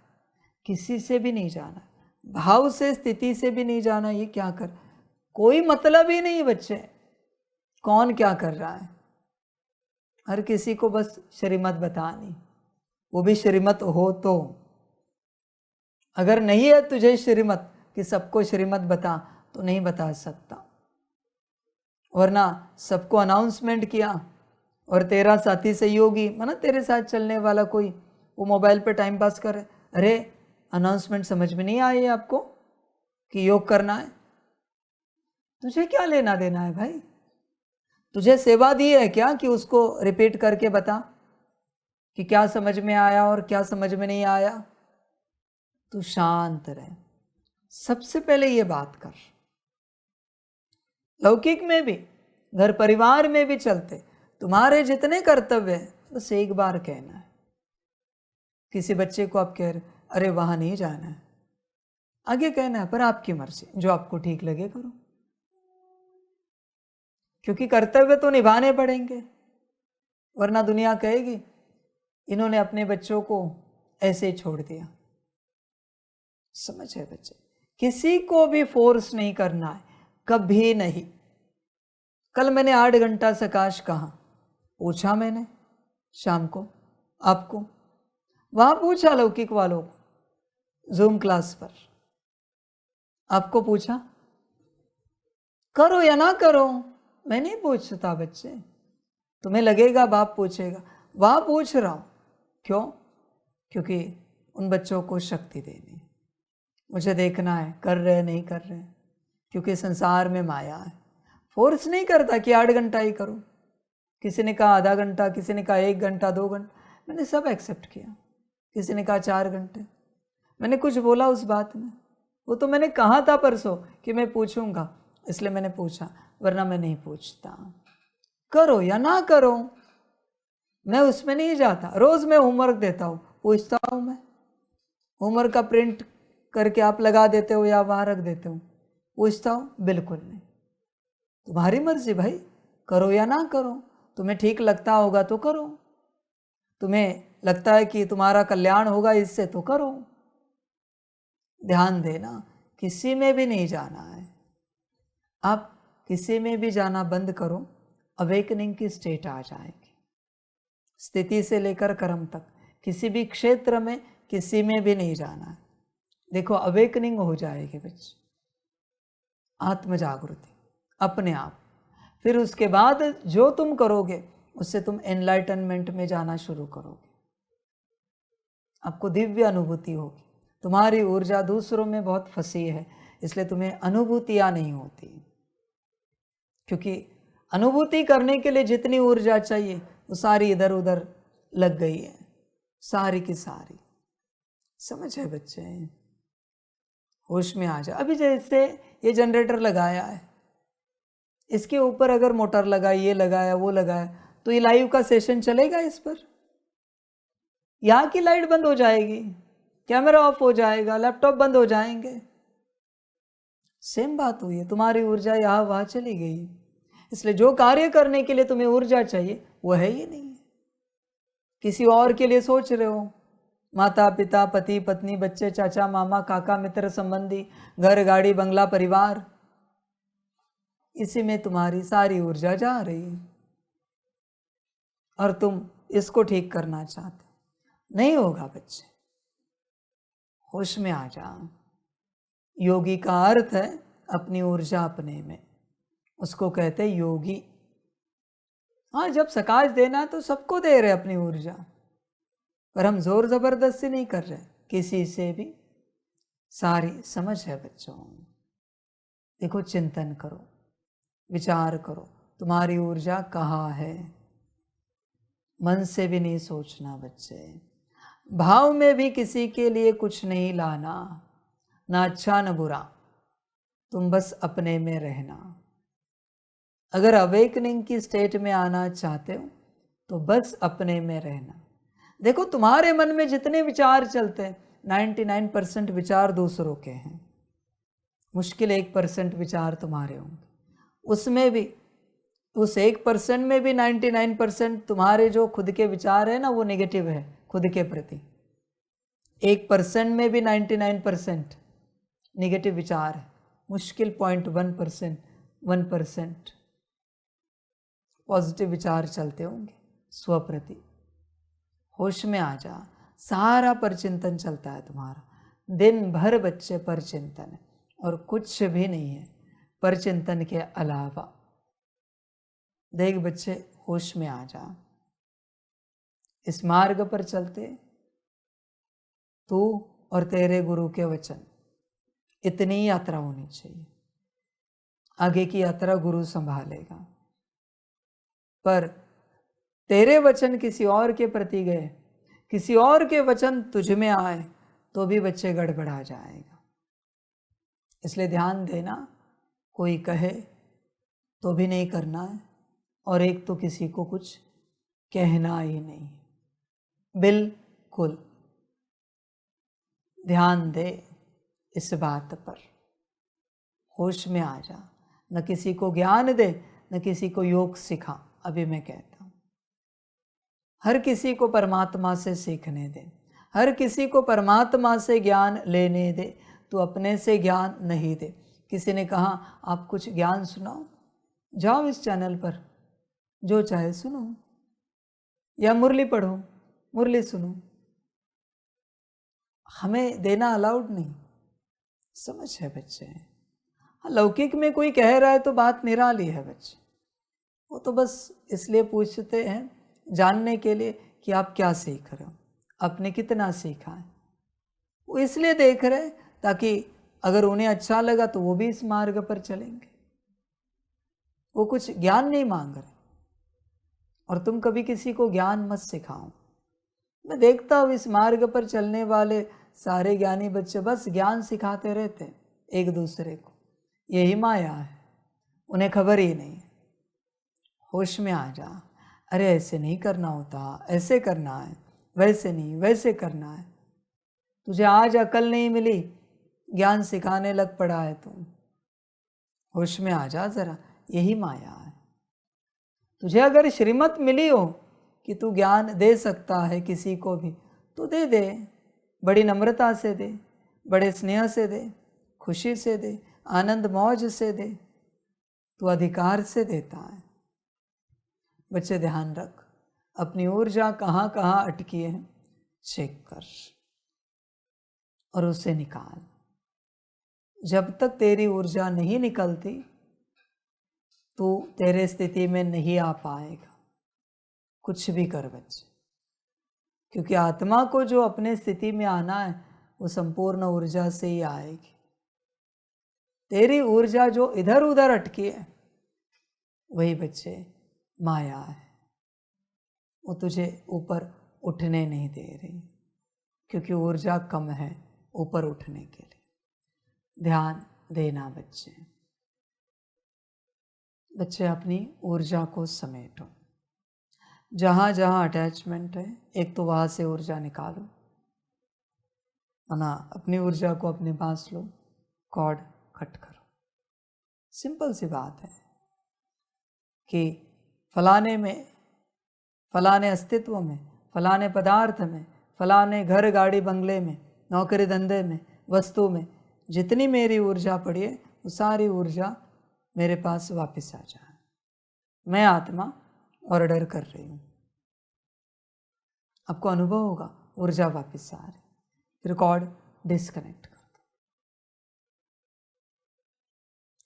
किसी से भी नहीं जाना, भाव से, स्थिति से भी नहीं जाना। ये क्या कर, कोई मतलब ही नहीं बच्चे, कौन क्या कर रहा है। हर किसी को बस श्रीमत बतानी, वो भी श्रीमत हो तो। अगर नहीं है तुझे श्रीमत कि सबको श्रीमत बता, तो नहीं बता सकता। वरना सबको अनाउंसमेंट किया और तेरा साथी सहयोगी, माना तेरे साथ चलने वाला कोई, वो मोबाइल पे टाइम पास कर रहे, अरे अनाउंसमेंट समझ में नहीं आई आपको कि योग करना है? तुझे क्या लेना देना है भाई? तुझे सेवा दी है क्या कि उसको रिपीट करके बता कि क्या समझ में आया और क्या समझ में नहीं आया? तू शांत रह, सबसे पहले ये बात कर। लौकिक में भी, घर परिवार में भी चलते, तुम्हारे जितने कर्तव्य हैं बस एक बार कहना है। किसी बच्चे को आप कह रहे, अरे वहां नहीं जाना है, आगे कहना है, पर आपकी मर्जी, जो आपको ठीक लगे करो, क्योंकि कर्तव्य तो निभाने पड़ेंगे, वरना दुनिया कहेगी इन्होंने अपने बच्चों को ऐसे ही छोड़ दिया। समझे बच्चे, किसी को भी फोर्स नहीं करना है, कभी नहीं। कल मैंने 8 घंटा सकाश कहा, पूछा मैंने शाम को आपको, वहां पूछा लौकिक वालों को जूम क्लास पर, आपको पूछा करो या ना करो, मैं नहीं पूछता बच्चे, तुम्हें लगेगा बाप पूछेगा, वहां पूछ रहा हूं। क्यों? क्योंकि उन बच्चों को शक्ति देनी, मुझे देखना है कर रहे नहीं कर रहे, क्योंकि संसार में माया है। फोर्स नहीं करता कि 8 घंटा ही करो। किसी ने कहा आधा घंटा, किसी ने कहा 1 घंटा, 2 घंटा, मैंने सब एक्सेप्ट किया। किसी ने कहा 4 घंटे, मैंने कुछ बोला उस बात में? वो तो मैंने कहा था परसों कि मैं पूछूंगा, इसलिए मैंने पूछा, वरना मैं नहीं पूछता। करो या ना करो, मैं उसमें नहीं जाता। रोज मैं होमवर्क देता हूँ, पूछता हूँ मैं, होमवर्क का प्रिंट करके आप लगा देते हो या वहाँ रख देते हो, पूछता हूँ? बिल्कुल नहीं। तुम्हारी मर्जी भाई, करो या ना करो। तुम्हें ठीक लगता होगा तो करो, तुम्हें लगता है कि तुम्हारा कल्याण होगा इससे तो करो। ध्यान देना, किसी में भी नहीं जाना है। आप किसी में भी जाना बंद करो, अवेकनिंग की स्टेट आ जाएगी। स्थिति से लेकर कर्म तक किसी भी क्षेत्र में किसी में भी नहीं जाना है। देखो अवेकनिंग हो जाएगी बच्चे, आत्म जागृति अपने आप। फिर उसके बाद जो तुम करोगे उससे तुम एनलाइटनमेंट में जाना शुरू करोगे। आपको दिव्य अनुभूति होगी। तुम्हारी ऊर्जा दूसरों में बहुत फंसी है, इसलिए तुम्हें अनुभूतियां नहीं होती। क्योंकि अनुभूति करने के लिए जितनी ऊर्जा चाहिए वो सारी इधर उधर लग गई है, सारी की सारी। समझ है बच्चे? होश में आ जा। अभी जैसे ये जनरेटर लगाया है, इसके ऊपर अगर मोटर लगाई, ये लगाया, वो लगाया, तो ये लाइव का सेशन चलेगा इस पर? यहाँ की लाइट बंद हो जाएगी, कैमरा ऑफ हो जाएगा, लैपटॉप बंद हो जाएंगे। सेम बात हुई है, तुम्हारी ऊर्जा यहाँ वहाँ चली गई। इसलिए जो कार्य करने के लिए तुम्हें ऊर्जा चाहिए वो है ही नहीं है। किसी और के लिए सोच रहे हो, माता पिता, पति पत्नी, बच्चे, चाचा मामा, काका, मित्र, संबंधी, घर गाड़ी बंगला परिवार, इसी में तुम्हारी सारी ऊर्जा जा रही है और तुम इसको ठीक करना चाहते। नहीं होगा बच्चे, होश में आ जा। योगी का अर्थ है अपनी ऊर्जा अपने में, उसको कहते योगी। हाँ, जब सकाश देना है तो सबको दे रहे अपनी ऊर्जा, पर हम जोर जबरदस्ती नहीं कर रहे किसी से भी। सारी समझ है बच्चों। देखो, चिंतन करो, विचार करो, तुम्हारी ऊर्जा कहाँ है। मन से भी नहीं सोचना बच्चे, भाव में भी किसी के लिए कुछ नहीं लाना, ना अच्छा न बुरा, तुम बस अपने में रहना। अगर अवेकनिंग की स्टेट में आना चाहते हो तो बस अपने में रहना। देखो, तुम्हारे मन में जितने विचार चलते हैं 99% विचार दूसरों के हैं, मुश्किल 1% विचार तुम्हारे होंगे। उसमें भी, उस 1% में भी 99% तुम्हारे जो खुद के विचार है ना, वो नेगेटिव है खुद के प्रति। 1% में भी 99% नेगेटिव विचार है, मुश्किल 1% पॉजिटिव विचार चलते होंगे स्वप्रति। होश में आ जा, सारा परचिंतन चलता है तुम्हारा, दिन भर बच्चे परचिंतन है और कुछ भी नहीं है परचिंतन के अलावा। देख बच्चे, होश में आ जा। इस मार्ग पर चलते तू और तेरे गुरु के वचन, इतनी यात्रा होनी चाहिए। आगे की यात्रा गुरु संभालेगा, पर तेरे वचन किसी और के प्रति गए, किसी और के वचन तुझ में आए तो भी बच्चे गड़बड़ा जाएगा। इसलिए ध्यान देना, कोई कहे तो भी नहीं करना है, और एक तो किसी को कुछ कहना ही नहीं, बिल्कुल। ध्यान दे इस बात पर, होश में आ जा। न किसी को ज्ञान दे, न किसी को योग सिखा। अभी मैं कहता हूँ, हर किसी को परमात्मा से सीखने दे, हर किसी को परमात्मा से ज्ञान लेने दे, तू अपने से ज्ञान नहीं दे। किसी ने कहा आप कुछ ज्ञान सुनाओ, जाओ इस चैनल पर, जो चाहे सुनो, या मुरली पढ़ो, मुरली सुनो। हमें देना अलाउड नहीं। समझ है बच्चे? लौकिक में कोई कह रहा है तो बात निराली है बच्चे, वो तो बस इसलिए पूछते हैं जानने के लिए कि आप क्या सीख रहे हो, आपने कितना सीखा है। वो इसलिए देख रहे ताकि अगर उन्हें अच्छा लगा तो वो भी इस मार्ग पर चलेंगे। वो कुछ ज्ञान नहीं मांग रहे, और तुम कभी किसी को ज्ञान मत सिखाओ। मैं देखता हूँ इस मार्ग पर चलने वाले सारे ज्ञानी बच्चे बस ज्ञान सिखाते रहते हैं एक दूसरे को। यही माया है, उन्हें खबर ही नहीं। होश में आ जा, अरे ऐसे नहीं करना होता, ऐसे करना है, वैसे नहीं वैसे करना है। तुझे आज अकल नहीं मिली, ज्ञान सिखाने लग पड़ा है तुम। होश में आ जा जरा, यही माया है। तुझे अगर श्रीमत मिली हो कि तू ज्ञान दे सकता है किसी को भी, तो दे दे, बड़ी नम्रता से दे, बड़े स्नेह से दे, खुशी से दे, आनंद मौज से दे। तू अधिकार से देता है। बच्चे ध्यान रख, अपनी ऊर्जा कहाँ कहाँ अटकी है चेक कर और उसे निकाल। जब तक तेरी ऊर्जा नहीं निकलती तू तेरे स्थिति में नहीं आ पाएगा। कुछ भी कर बच्चे, क्योंकि आत्मा को जो अपने स्थिति में आना है वो संपूर्ण ऊर्जा से ही आएगी। तेरी ऊर्जा जो इधर उधर अटकी है वही बच्चे माया है, वो तुझे ऊपर उठने नहीं दे रही, क्योंकि ऊर्जा कम है ऊपर उठने के लिए। ध्यान देना बच्चे। बच्चे अपनी ऊर्जा को समेटो। जहाँ जहाँ अटैचमेंट है एक तो वहाँ से ऊर्जा निकालो, वरना अपनी ऊर्जा को अपने पास लो, कॉर्ड कट करो। सिंपल सी बात है कि फलाने में, फलाने अस्तित्व में, फलाने पदार्थ में, फलाने घर गाड़ी बंगले में, नौकरी धंधे में, वस्तु में जितनी मेरी ऊर्जा पड़ी है वो सारी ऊर्जा मेरे पास वापस आ जाए। मैं आत्मा ऑर्डर कर रही हूँ। आपको अनुभव होगा ऊर्जा वापस आ रही, फिर कॉर्ड डिस्कनेक्ट कर दो।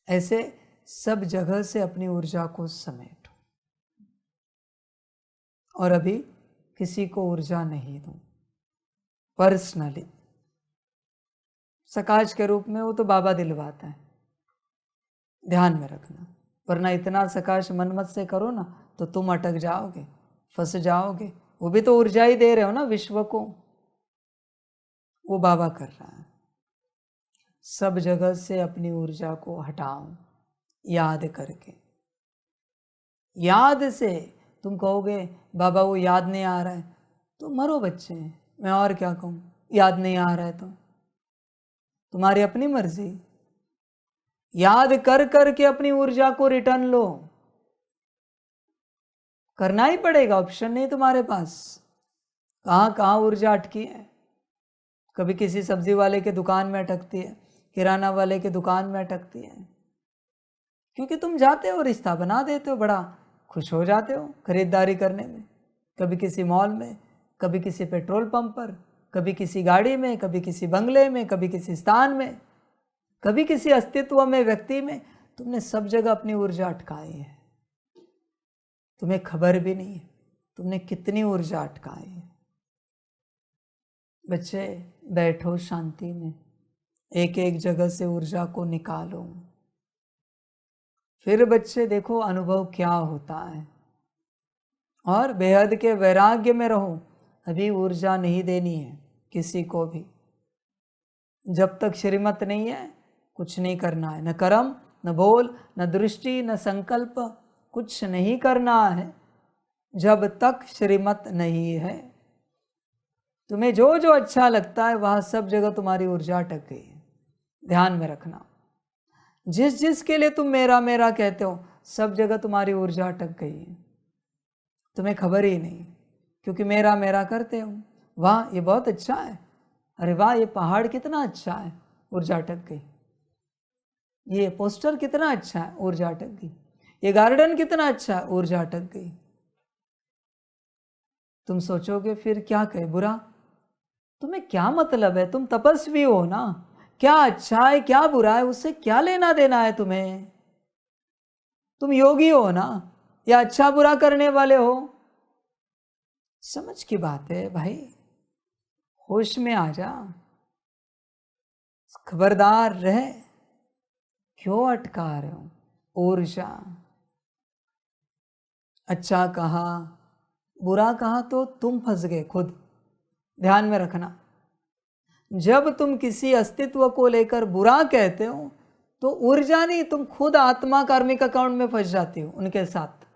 ऐसे सब जगह से अपनी ऊर्जा को समेटो। और अभी किसी को ऊर्जा नहीं दो, पर्सनली। सकाश के रूप में वो तो बाबा दिलवाता है, ध्यान में रखना। वरना इतना सकाश मन मत से करो ना तो तुम अटक जाओगे, फंस जाओगे। वो भी तो ऊर्जा ही दे रहे हो ना विश्व को, वो बाबा कर रहा है। सब जगह से अपनी ऊर्जा को हटाओ, याद करके। याद से तुम कहोगे बाबा वो याद नहीं आ रहा है, तो मरो बच्चे, मैं और क्या कहूँ। याद नहीं आ रहा है तो तुम्हारी अपनी मर्जी। याद कर कर के अपनी ऊर्जा को रिटर्न लो, करना ही पड़ेगा, ऑप्शन नहीं तुम्हारे पास। कहाँ कहाँ ऊर्जा अटकी है। कभी किसी सब्जी वाले के दुकान में अटकती है, किराना वाले के दुकान में अटकती है, क्योंकि तुम जाते हो, रिश्ता बना देते हो, बड़ा खुश हो जाते हो खरीदारी करने में। कभी किसी मॉल में, कभी किसी पेट्रोल पंप पर, कभी किसी गाड़ी में, कभी किसी बंगले में, कभी किसी स्थान में, कभी किसी अस्तित्व में, व्यक्ति में। तुमने सब जगह अपनी ऊर्जा अटकाई है, तुम्हें खबर भी नहीं है तुमने कितनी ऊर्जा अटकाई है। बच्चे बैठो शांति में, एक एक जगह से ऊर्जा को निकालो। फिर बच्चे देखो अनुभव क्या होता है, और बेहद के वैराग्य में रहो। अभी ऊर्जा नहीं देनी है किसी को भी। जब तक श्रीमत नहीं है कुछ नहीं करना है, न कर्म, न बोल, न दृष्टि, न संकल्प, कुछ नहीं करना है जब तक श्रीमत नहीं है। तुम्हें जो जो अच्छा लगता है वहाँ सब जगह तुम्हारी ऊर्जा अटक गई है, ध्यान में रखना। जिस जिस के लिए तुम मेरा मेरा कहते हो सब जगह तुम्हारी ऊर्जा अटक गई है, तुम्हें खबर ही नहीं, क्योंकि मेरा मेरा करते हो। वाह ये बहुत अच्छा है, अरे वाह ये पहाड़ कितना अच्छा है, ऊर्जा अटक गई। ये पोस्टर कितना अच्छा है, ऊर्जा अटक गई। ये गार्डन कितना अच्छा है, ऊर्जा अटक गई। तुम सोचोगे फिर क्या कहे बुरा, तुम्हें क्या मतलब है, तुम तपस्वी हो ना, क्या अच्छा है क्या बुरा है उससे क्या लेना देना है तुम्हें। तुम योगी हो ना, या अच्छा बुरा करने वाले हो। समझ की बात है भाई, होश में आ जा, खबरदार रहे। क्यों अटका रहे हो ऊर्जा, अच्छा कहा, बुरा कहा तो तुम फंस गए खुद। ध्यान में रखना, जब तुम किसी अस्तित्व को लेकर बुरा कहते हो तो ऊर्जा नहीं, तुम खुद आत्मा कार्मिक अकाउंट में फंस जाती हो उनके साथ,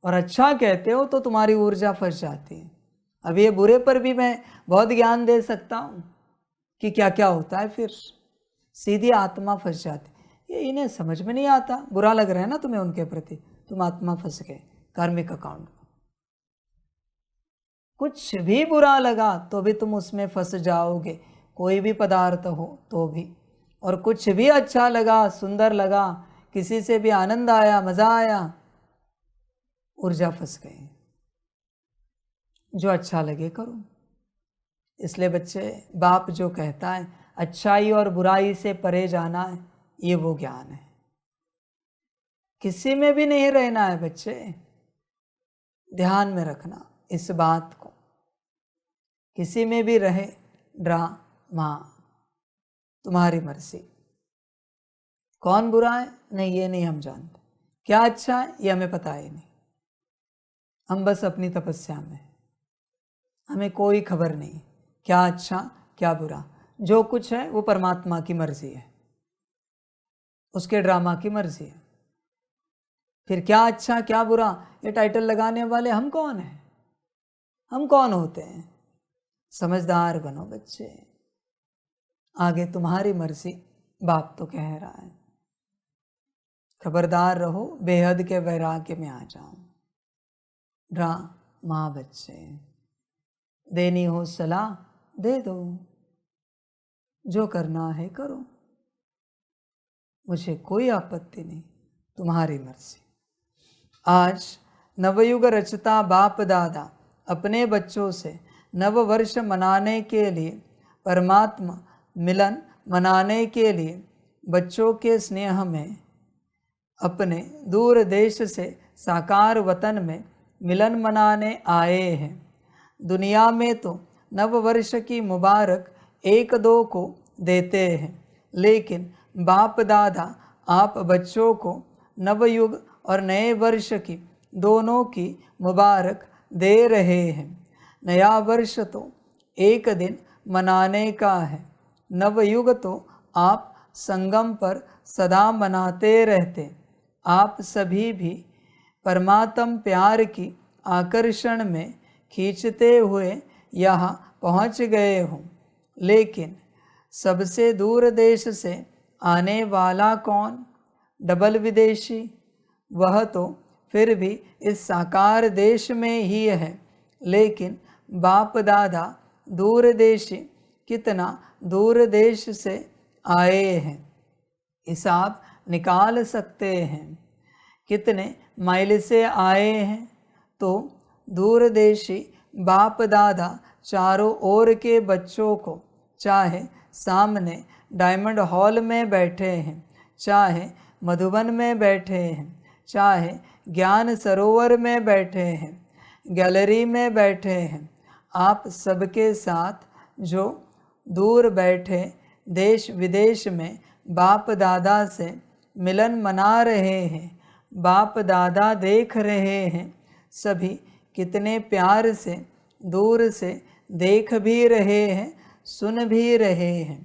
और अच्छा कहते हो तो तुम्हारी ऊर्जा फंस जाती है। अब ये बुरे पर भी मैं बहुत ज्ञान दे सकता हूँ कि क्या क्या होता है, फिर सीधी आत्मा फंस जाती। ये इन्हें समझ में नहीं आता, बुरा लग रहा है ना तुम्हें उनके प्रति, तुम आत्मा फंस गए कार्मिक अकाउंट में। कुछ भी बुरा लगा तो भी तुम उसमें फंस जाओगे, कोई भी पदार्थ हो तो भी। और कुछ भी अच्छा लगा, सुंदर लगा, किसी से भी आनंद आया, मजा आया, ऊर्जा फंस गई। जो अच्छा लगे करो। इसलिए बच्चे, बाप जो कहता है अच्छाई और बुराई से परे जाना है, ये वो ज्ञान है। किसी में भी नहीं रहना है बच्चे, ध्यान में रखना इस बात को। किसी में भी रहे ड्रामा, तुम्हारी मर्जी। कौन बुरा है नहीं, ये नहीं हम जानते। क्या अच्छा है ये हमें पता ही नहीं। हम बस अपनी तपस्या में, हमें कोई खबर नहीं क्या अच्छा क्या बुरा। जो कुछ है वो परमात्मा की मर्जी है, उसके ड्रामा की मर्जी है। फिर क्या अच्छा क्या बुरा ये टाइटल लगाने वाले हम कौन हैं? हम कौन होते हैं? समझदार बनो बच्चे, आगे तुम्हारी मर्जी, बाप तो कह रहा है। खबरदार रहो, बेहद के वैराग्य में आ जाओ। ड्रामा बच्चे, देनी हो सलाह दे दो, जो करना है करो, मुझे कोई आपत्ति नहीं, तुम्हारी मर्जी। आज नवयुग रचता बाप दादा अपने बच्चों से नव वर्ष मनाने के लिए, परमात्मा मिलन मनाने के लिए बच्चों के स्नेह में अपने दूर देश से साकार वतन में मिलन मनाने आए हैं। दुनिया में तो नव वर्ष की मुबारक 1-2 को देते हैं, लेकिन बाप दादा आप बच्चों को नवयुग और नए वर्ष की दोनों की मुबारक दे रहे हैं। नया वर्ष तो एक दिन मनाने का है, नवयुग तो आप संगम पर सदा मनाते रहते। आप सभी भी परमात्म प्यार की आकर्षण में खींचते हुए यहाँ पहुँच गए हो, लेकिन सबसे दूर देश से आने वाला कौन? डबल विदेशी। वह तो फिर भी इस साकार देश में ही है, लेकिन बाप दादा दूर देशी कितना दूर देश से आए हैं, हिसाब निकाल सकते हैं। कितने माइल से आए हैं? तो दूर देशी बाप दादा चारों ओर के बच्चों को, चाहे सामने डायमंड हॉल में बैठे हैं, चाहे मधुबन में बैठे हैं, चाहे ज्ञान सरोवर में बैठे हैं, गैलरी में बैठे हैं, आप सबके साथ जो दूर बैठे देश विदेश में बाप दादा से मिलन मना रहे हैं, बाप दादा देख रहे हैं, सभी कितने प्यार से दूर से देख भी रहे हैं, सुन भी रहे हैं।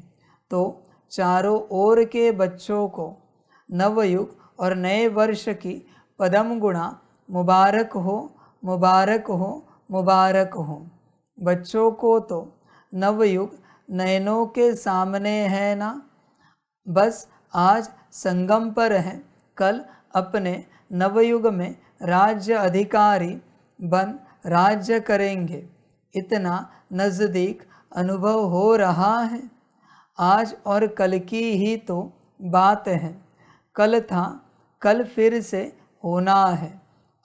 तो चारों ओर के बच्चों को नवयुग और नए वर्ष की पदम गुणा मुबारक हो, मुबारक हो, मुबारक हो। बच्चों को तो नवयुग नयनों के सामने है ना, बस आज संगम पर हैं, कल अपने नवयुग में राज्य अधिकारी बन राज्य करेंगे, इतना नज़दीक अनुभव हो रहा है। आज और कल की ही तो बात है, कल था कल फिर से होना है।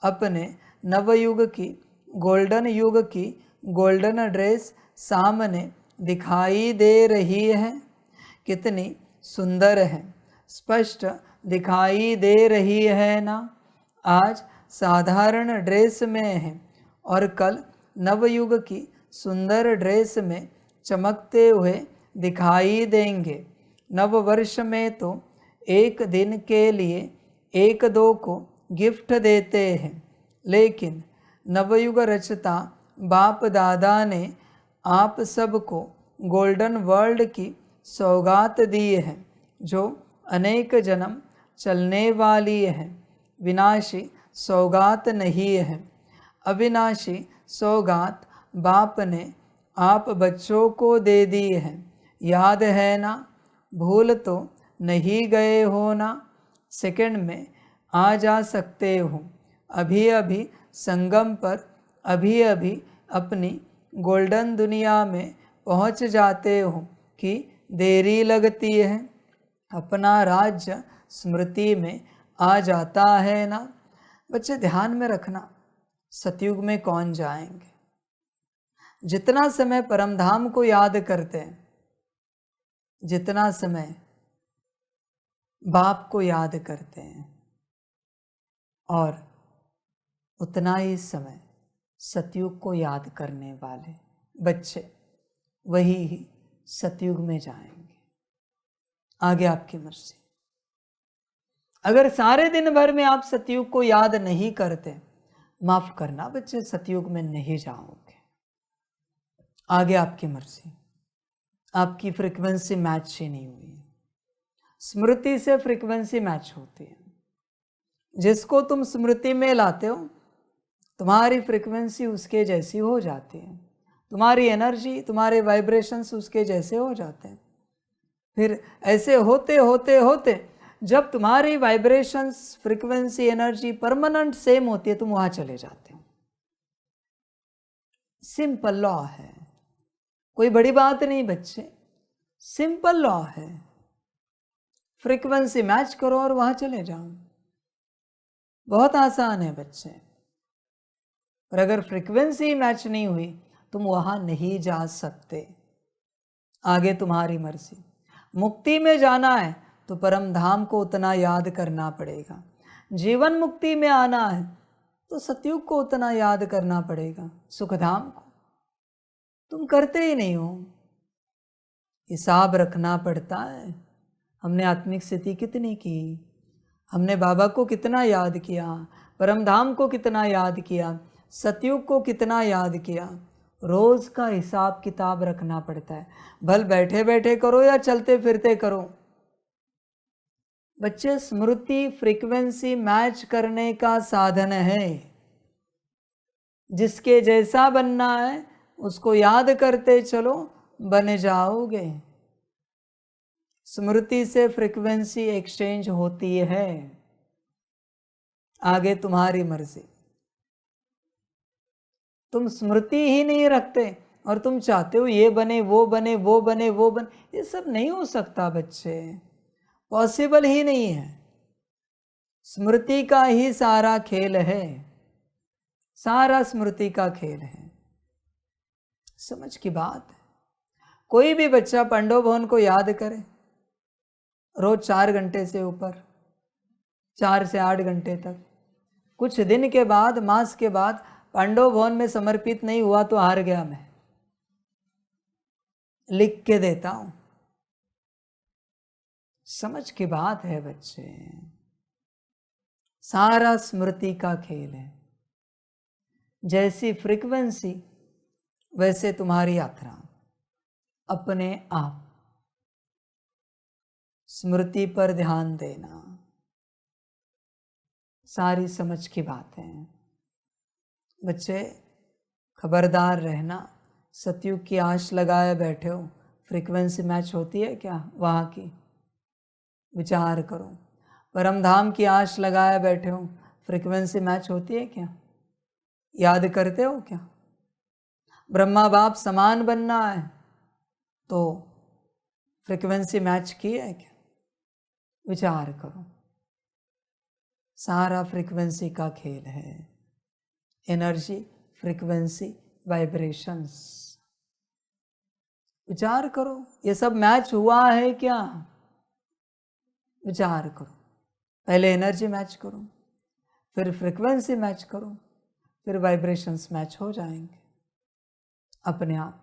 अपने नवयुग की गोल्डन युग की गोल्डन ड्रेस सामने दिखाई दे रही है, कितनी सुंदर है, स्पष्ट दिखाई दे रही है ना। आज साधारण ड्रेस में है और कल नवयुग की सुंदर ड्रेस में चमकते हुए दिखाई देंगे। नव वर्ष में तो एक दिन के लिए 1-2 को गिफ्ट देते हैं, लेकिन नवयुग रचता बाप दादा ने आप सबको गोल्डन वर्ल्ड की सौगात दी है, जो अनेक जन्म चलने वाली है। विनाशी सौगात नहीं है। अविनाशी सौगात बाप ने आप बच्चों को दे दी है। याद है ना? भूल तो नहीं गए हो ना? सेकंड में आ जा सकते हो। अभी अभी संगम पर अभी अभी अपनी गोल्डन दुनिया में पहुंच जाते हो कि देरी लगती है। अपना राज्य स्मृति में आ जाता है ना? बच्चे ध्यान में रखना, सतयुग में कौन जाएंगे? जितना समय परमधाम को याद करते हैं, जितना समय बाप को याद करते हैं, और उतना ही समय सतयुग को याद करने वाले बच्चे वही ही सतयुग में जाएंगे। आगे आपकी मर्जी। अगर सारे दिन भर में आप सतयुग को याद नहीं करते, माफ करना बच्चे, सतयुग में नहीं जाओगे। आगे आपकी मर्जी। आपकी फ्रीक्वेंसी मैच ही नहीं हुई है। स्मृति से फ्रीक्वेंसी मैच होती है। जिसको तुम स्मृति में लाते हो, तुम्हारी फ्रीक्वेंसी उसके जैसी हो जाती है, तुम्हारी एनर्जी, तुम्हारे वाइब्रेशंस उसके जैसे हो जाते हैं। फिर ऐसे होते होते होते जब तुम्हारी vibrations, frequency, energy permanent same होती है, तुम वहां चले जाते हो। सिंपल लॉ है, कोई बड़ी बात नहीं बच्चे, सिंपल लॉ है। फ्रीक्वेंसी मैच करो और वहां चले जाओ। बहुत आसान है बच्चे। पर अगर फ्रीक्वेंसी मैच नहीं हुई, तुम वहां नहीं जा सकते। आगे तुम्हारी मर्जी। मुक्ति में जाना है तो परम धाम को उतना याद करना पड़ेगा। जीवन मुक्ति में आना है तो सतयुग को उतना याद करना पड़ेगा। सुखधाम को तुम करते ही नहीं हो। हिसाब रखना पड़ता है। हमने आत्मिक स्थिति कितनी की, हमने बाबा को कितना याद किया, परमधाम को कितना याद किया, सतयुग को कितना याद किया। रोज का हिसाब किताब रखना पड़ता है। भल बैठे बैठे करो या चलते फिरते करो। बच्चे, स्मृति फ्रीक्वेंसी मैच करने का साधन है। जिसके जैसा बनना है उसको याद करते चलो, बन जाओगे। स्मृति से फ्रीक्वेंसी एक्सचेंज होती है। आगे तुम्हारी मर्जी। तुम स्मृति ही नहीं रखते और तुम चाहते हो ये बने वो बने वो बने वो बने। ये सब नहीं हो सकता बच्चे, पॉसिबल ही नहीं है। स्मृति का ही सारा खेल है, सारा स्मृति का खेल है। समझ की बात है। कोई भी बच्चा पांडव भवन को याद करे, रोज 4 घंटे से ऊपर, 4 से 8 घंटे तक। कुछ दिन के बाद, मास के बाद पांडव भवन में समर्पित नहीं हुआ तो हार गया। मैं लिख के देता हूं। समझ की बात है बच्चे। सारा स्मृति का खेल है। जैसी फ्रीक्वेंसी वैसे तुम्हारी यात्रा। अपने आप स्मृति पर ध्यान देना, सारी समझ की बात है। बच्चे खबरदार रहना। सतयुग की आश लगाए बैठे हो, फ्रीक्वेंसी मैच होती है क्या वहाँ की? विचार करो। परमधाम की आश लगाए बैठे हो, फ्रीक्वेंसी मैच होती है क्या? याद करते हो क्या? ब्रह्मा बाप समान बनना है तो फ्रीक्वेंसी मैच की है क्या? विचार करो। सारा फ्रीक्वेंसी का खेल है। Energy, frequency, vibrations. विचार करो, ये सब मैच हुआ है क्या? विचार करो। पहले एनर्जी मैच करो, फिर फ्रीक्वेंसी मैच करो, फिर वाइब्रेशंस मैच हो जाएंगे अपने आप।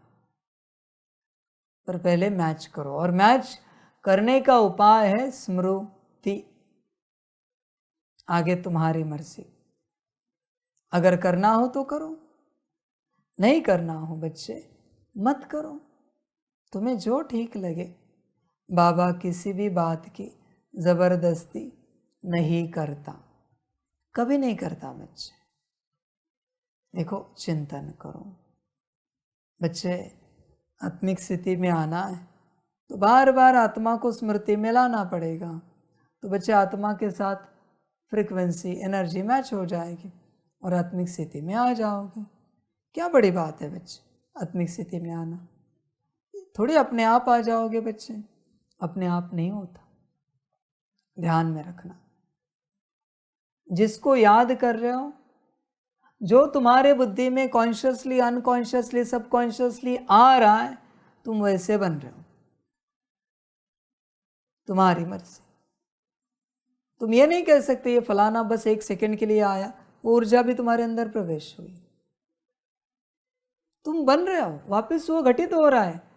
पर पहले मैच करो, और मैच करने का उपाय है स्मृति। आगे तुम्हारी मर्जी। अगर करना हो तो करो, नहीं करना हो बच्चे मत करो, तुम्हें जो ठीक लगे। बाबा किसी भी बात की ज़बरदस्ती नहीं करता, कभी नहीं करता बच्चे। देखो चिंतन करो बच्चे, आत्मिक स्थिति में आना है तो बार बार आत्मा को स्मृति में लाना पड़ेगा। तो बच्चे आत्मा के साथ फ्रीक्वेंसी एनर्जी मैच हो जाएगी और आत्मिक स्थिति में आ जाओगे। क्या बड़ी बात है बच्चे आत्मिक स्थिति में आना, थोड़ी अपने आप आ जाओगे बच्चे, अपने आप नहीं होता, ध्यान में रखना। जिसको याद कर रहे हो, जो तुम्हारे बुद्धि में कॉन्शियसली अनकॉन्शियसली सबकॉन्शियसली आ रहा है, तुम वैसे बन रहे हो, तुम्हारी मर्जी। तुम ये नहीं कह सकते ये फलाना बस 1 सेकंड के लिए आया, ऊर्जा भी तुम्हारे अंदर प्रवेश हुई, तुम बन रहे हो, वापस वो घटित हो रहा है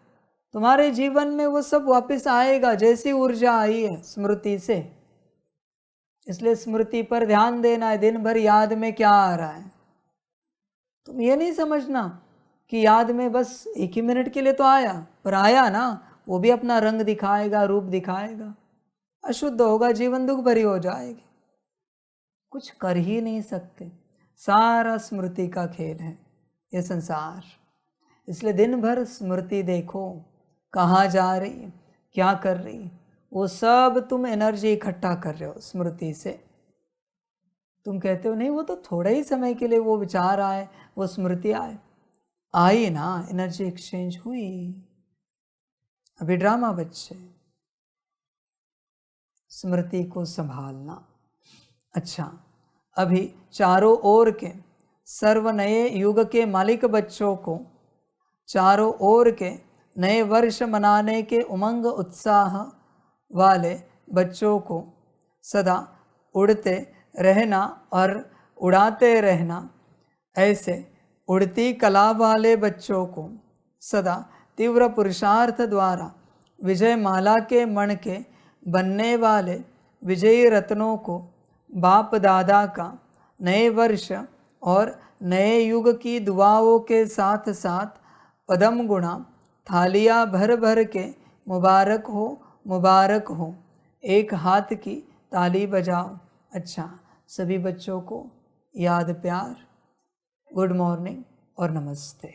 तुम्हारे जीवन में, वो सब वापस आएगा जैसी ऊर्जा आई है स्मृति से। इसलिए स्मृति पर ध्यान देना है, दिन भर याद में क्या आ रहा है। तुम ये नहीं समझना कि याद में बस 1 ही मिनट के लिए तो आया, पर आया ना, वो भी अपना रंग दिखाएगा, रूप दिखाएगा, अशुद्ध होगा, जीवन दुख भरी हो जाएगी, कुछ कर ही नहीं सकते। सारा स्मृति का खेल है ये संसार। इसलिए दिन भर स्मृति देखो, कहाँ जा रही है, क्या कर रही है, वो सब तुम एनर्जी इकट्ठा कर रहे हो स्मृति से। तुम कहते हो नहीं वो तो थोड़ा ही समय के लिए वो विचार आए, वो स्मृति आए, आई ना, एनर्जी एक्सचेंज हुई। अभी ड्रामा बच्चे, स्मृति को संभालना। अच्छा, अभी चारों ओर के सर्व नए युग के मालिक बच्चों को, चारों ओर के नए वर्ष मनाने के उमंग उत्साह वाले बच्चों को सदा उड़ते रहना और उड़ाते रहना, ऐसे उड़ती कला वाले बच्चों को सदा तीव्र पुरुषार्थ द्वारा विजय माला के मण के बनने वाले विजयी रत्नों को बाप दादा का नए वर्ष और नए युग की दुआओं के साथ साथ पदम गुणा थालियाँ भर भर के मुबारक हो, मुबारक हो। एक हाथ की ताली बजाओ। अच्छा, सभी बच्चों को याद प्यार, गुड मॉर्निंग और नमस्ते।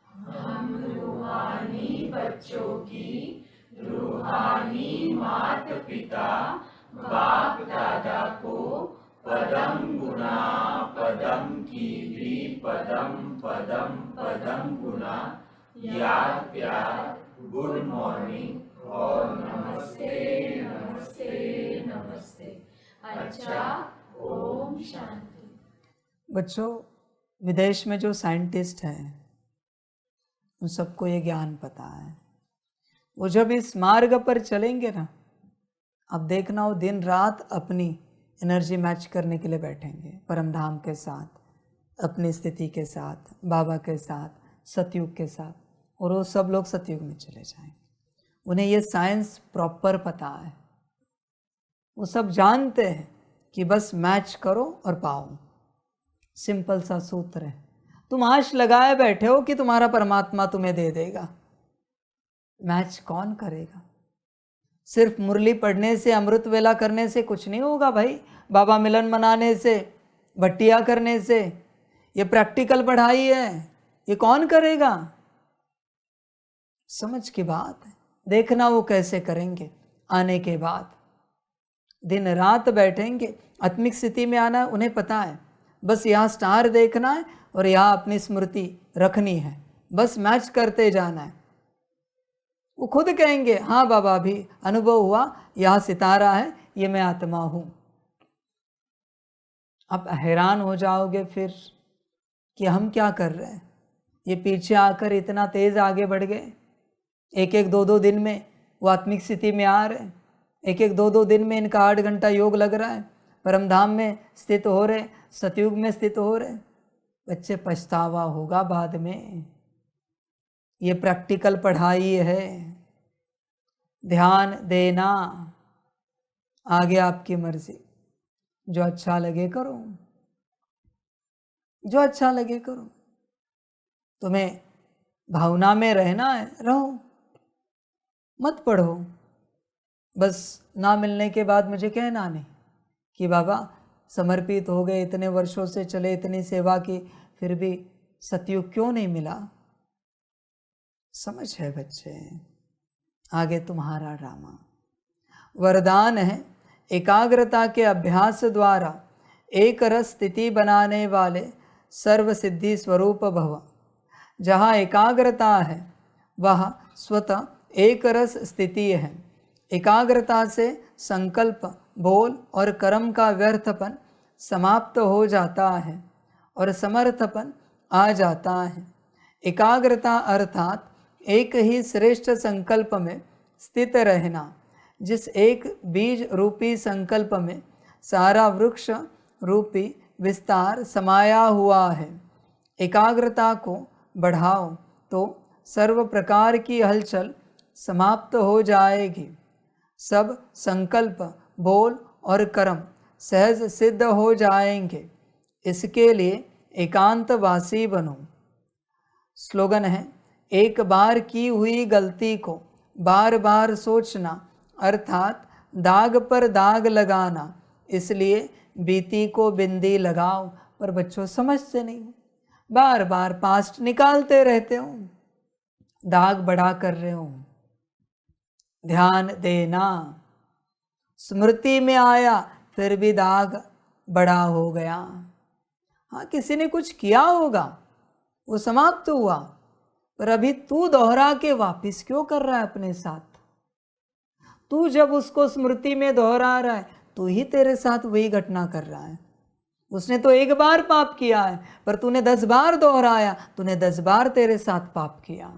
हम रूहानी बच्चों की रूहानी मात पिता बाप दादा को पदम गुना पदम की भी पदम पदम पदम गुना याद प्यार, गुड मॉर्निंग और नमस्ते नमस्ते नमस्ते। अच्छा, ओम शांति। बच्चों, विदेश में जो साइंटिस्ट हैं उन सबको ये ज्ञान पता है। वो जब इस मार्ग पर चलेंगे ना, अब देखना वो दिन रात अपनी एनर्जी मैच करने के लिए बैठेंगे परमधाम के साथ, अपनी स्थिति के साथ, बाबा के साथ, सतयुग के साथ, और वो सब लोग सतयुग में चले जाएंगे। उन्हें ये साइंस प्रॉपर पता है, वो सब जानते हैं कि बस मैच करो और पाओ। सिंपल सा सूत्र है। तुम आश लगाए बैठे हो कि तुम्हारा परमात्मा तुम्हें दे देगा, मैच कौन करेगा? सिर्फ मुरली पढ़ने से, अमृत वेला करने से कुछ नहीं होगा भाई, बाबा मिलन मनाने से, भट्टिया करने से। ये प्रैक्टिकल पढ़ाई है, ये कौन करेगा? समझ की बात है। देखना वो कैसे करेंगे। आने के बाद दिन रात बैठेंगे, आत्मिक स्थिति में आना उन्हें पता है। बस यहाँ स्टार देखना है और यहाँ अपनी स्मृति रखनी है, बस मैच करते जाना है। वो खुद कहेंगे हाँ बाबा, अभी अनुभव हुआ, यहाँ सितारा है, ये मैं आत्मा हूँ। आप हैरान हो जाओगे फिर कि हम क्या कर रहे हैं। ये पीछे आकर इतना तेज आगे बढ़ गए, एक एक दो दो दिन में वो आत्मिक स्थिति में आ रहे हैं, एक एक दो दो दिन में इनका 8 घंटा योग लग रहा है, परमधाम में स्थित हो रहे, सतयुग में स्थित हो रहे। बच्चे पछतावा होगा बाद में। ये प्रैक्टिकल पढ़ाई है, ध्यान देना। आगे आपकी मर्जी, जो अच्छा लगे करो। जो अच्छा लगे करो। तुम्हें भावना में रहना है, रहो, मत पढ़ो। बस ना मिलने के बाद मुझे कहना नहीं कि बाबा समर्पित हो गए, इतने वर्षों से चले, इतनी सेवा की, फिर भी सतयुग क्यों नहीं मिला। समझ है बच्चे, आगे तुम्हारा ड्रामा। वरदान है एकाग्रता के अभ्यास द्वारा एक रस स्थिति बनाने वाले सर्व सिद्धि स्वरूप भव। जहाँ एकाग्रता है वह स्वतः एक रस स्थिति है। एकाग्रता से संकल्प, बोल और कर्म का व्यर्थपन समाप्त हो जाता है और समर्थपन आ जाता है। एकाग्रता अर्थात एक ही श्रेष्ठ संकल्प में स्थित रहना, जिस एक बीज रूपी संकल्प में सारा वृक्ष रूपी विस्तार समाया हुआ है। एकाग्रता को बढ़ाओ तो सर्व प्रकार की हलचल समाप्त हो जाएगी। सब संकल्प, बोल और कर्म सहज सिद्ध हो जाएंगे। इसके लिए एकांतवासी बनो। स्लोगन है, एक बार की हुई गलती को बार बार सोचना अर्थात दाग पर दाग लगाना। इसलिए बीती को बिंदी लगाओ। पर बच्चों समझते नहीं, बार बार पास्ट निकालते रहते हो, दाग बड़ा कर रहे हो। ध्यान देना, स्मृति में आया फिर भी दाग बड़ा हो गया। हाँ, किसी ने कुछ किया होगा, वो समाप्त हुआ, पर अभी तू दोहरा के वापिस क्यों कर रहा है अपने साथ। तू जब उसको स्मृति में दोहरा रहा है, तू ही तेरे साथ वही घटना कर रहा है। उसने तो एक बार पाप किया है, पर तूने 10 बार दोहराया, तूने 10 बार तेरे साथ पाप किया।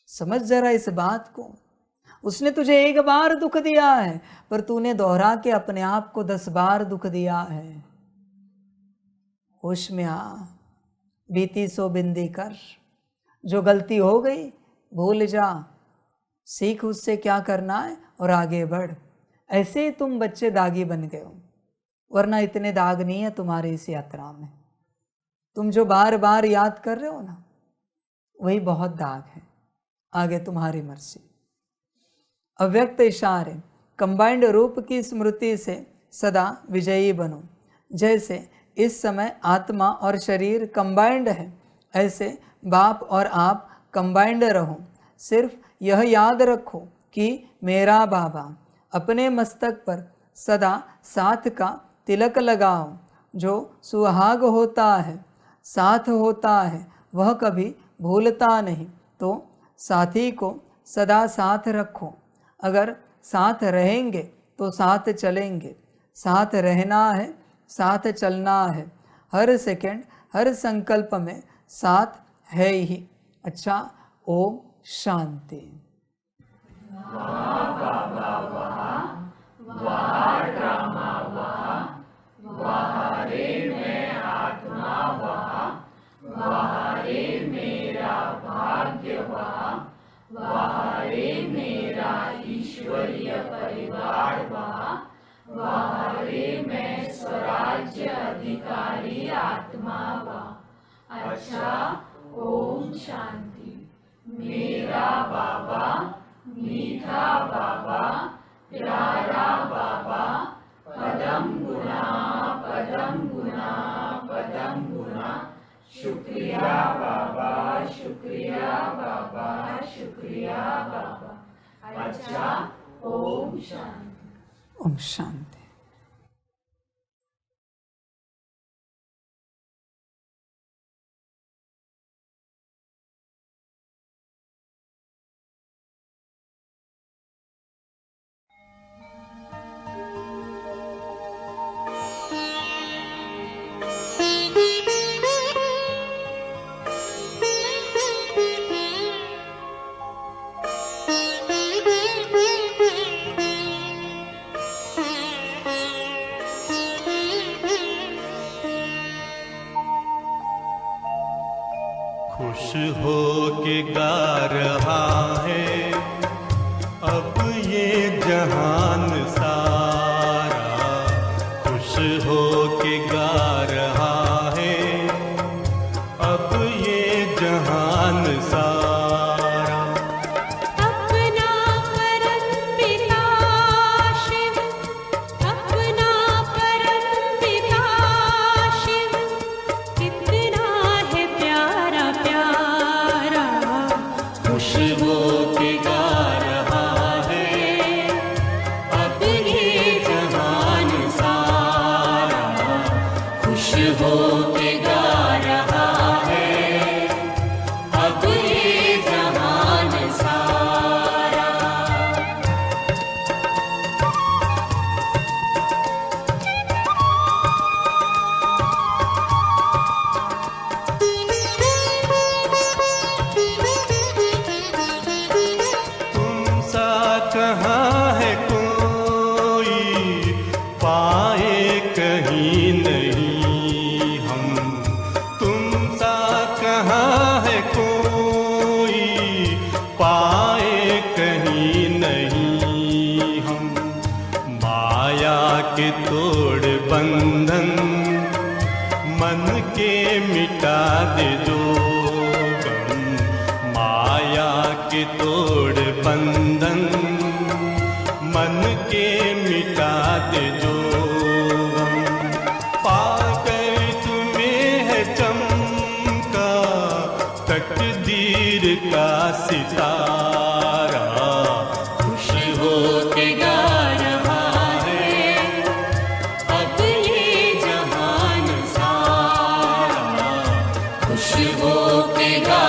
समझ जरा इस बात को। उसने तुझे एक बार दुख दिया है, पर तूने दोहरा के अपने आप को 10 बार दुख दिया है। होश में आ, बीती सो बिंदी कर। जो गलती हो गई भूल जा, सीख उससे क्या करना है और आगे बढ़। ऐसे ही तुम बच्चे दागी बन गए हो, वरना इतने दाग नहीं है तुम्हारी इस यात्रा में। तुम जो बार बार याद कर रहे हो ना, वही बहुत दाग है। आगे तुम्हारी मर्जी। अव्यक्त इशारे, कंबाइंड रूप की स्मृति से सदा विजयी बनो। जैसे इस समय आत्मा और शरीर कंबाइंड है, ऐसे बाप और आप कंबाइंड रहो। सिर्फ यह याद रखो कि मेरा बाबा। अपने मस्तक पर सदा साथ का तिलक लगाओ। जो सुहाग होता है, साथ होता है, वह कभी भूलता नहीं। तो साथी को सदा साथ रखो। अगर साथ रहेंगे तो साथ चलेंगे। साथ रहना है, साथ चलना है। हर सेकंड, हर संकल्प में साथ है ही। अच्छा, ओम शांति। ओम शांति। खुश हो के गा रहा है अब ये जहान सारा। खुश हो के गा रहा है हो के गा रहा है अब ये जहान सारा। तुम सा कहाँ है कोई पाए कहीं नहीं हम, तुम सा कहाँ है कोई पाए कहीं नहीं हम। माया के तोड़ बंधन मन के मिटा दे जो गम, माया के तोड़ बंधन मन के मिटा दे जो गम। पाकर तुम्हें है चमका तकदीर का सितारा, खुश हो के गा रहा है अब ये जहान सारा। खुश हो के गा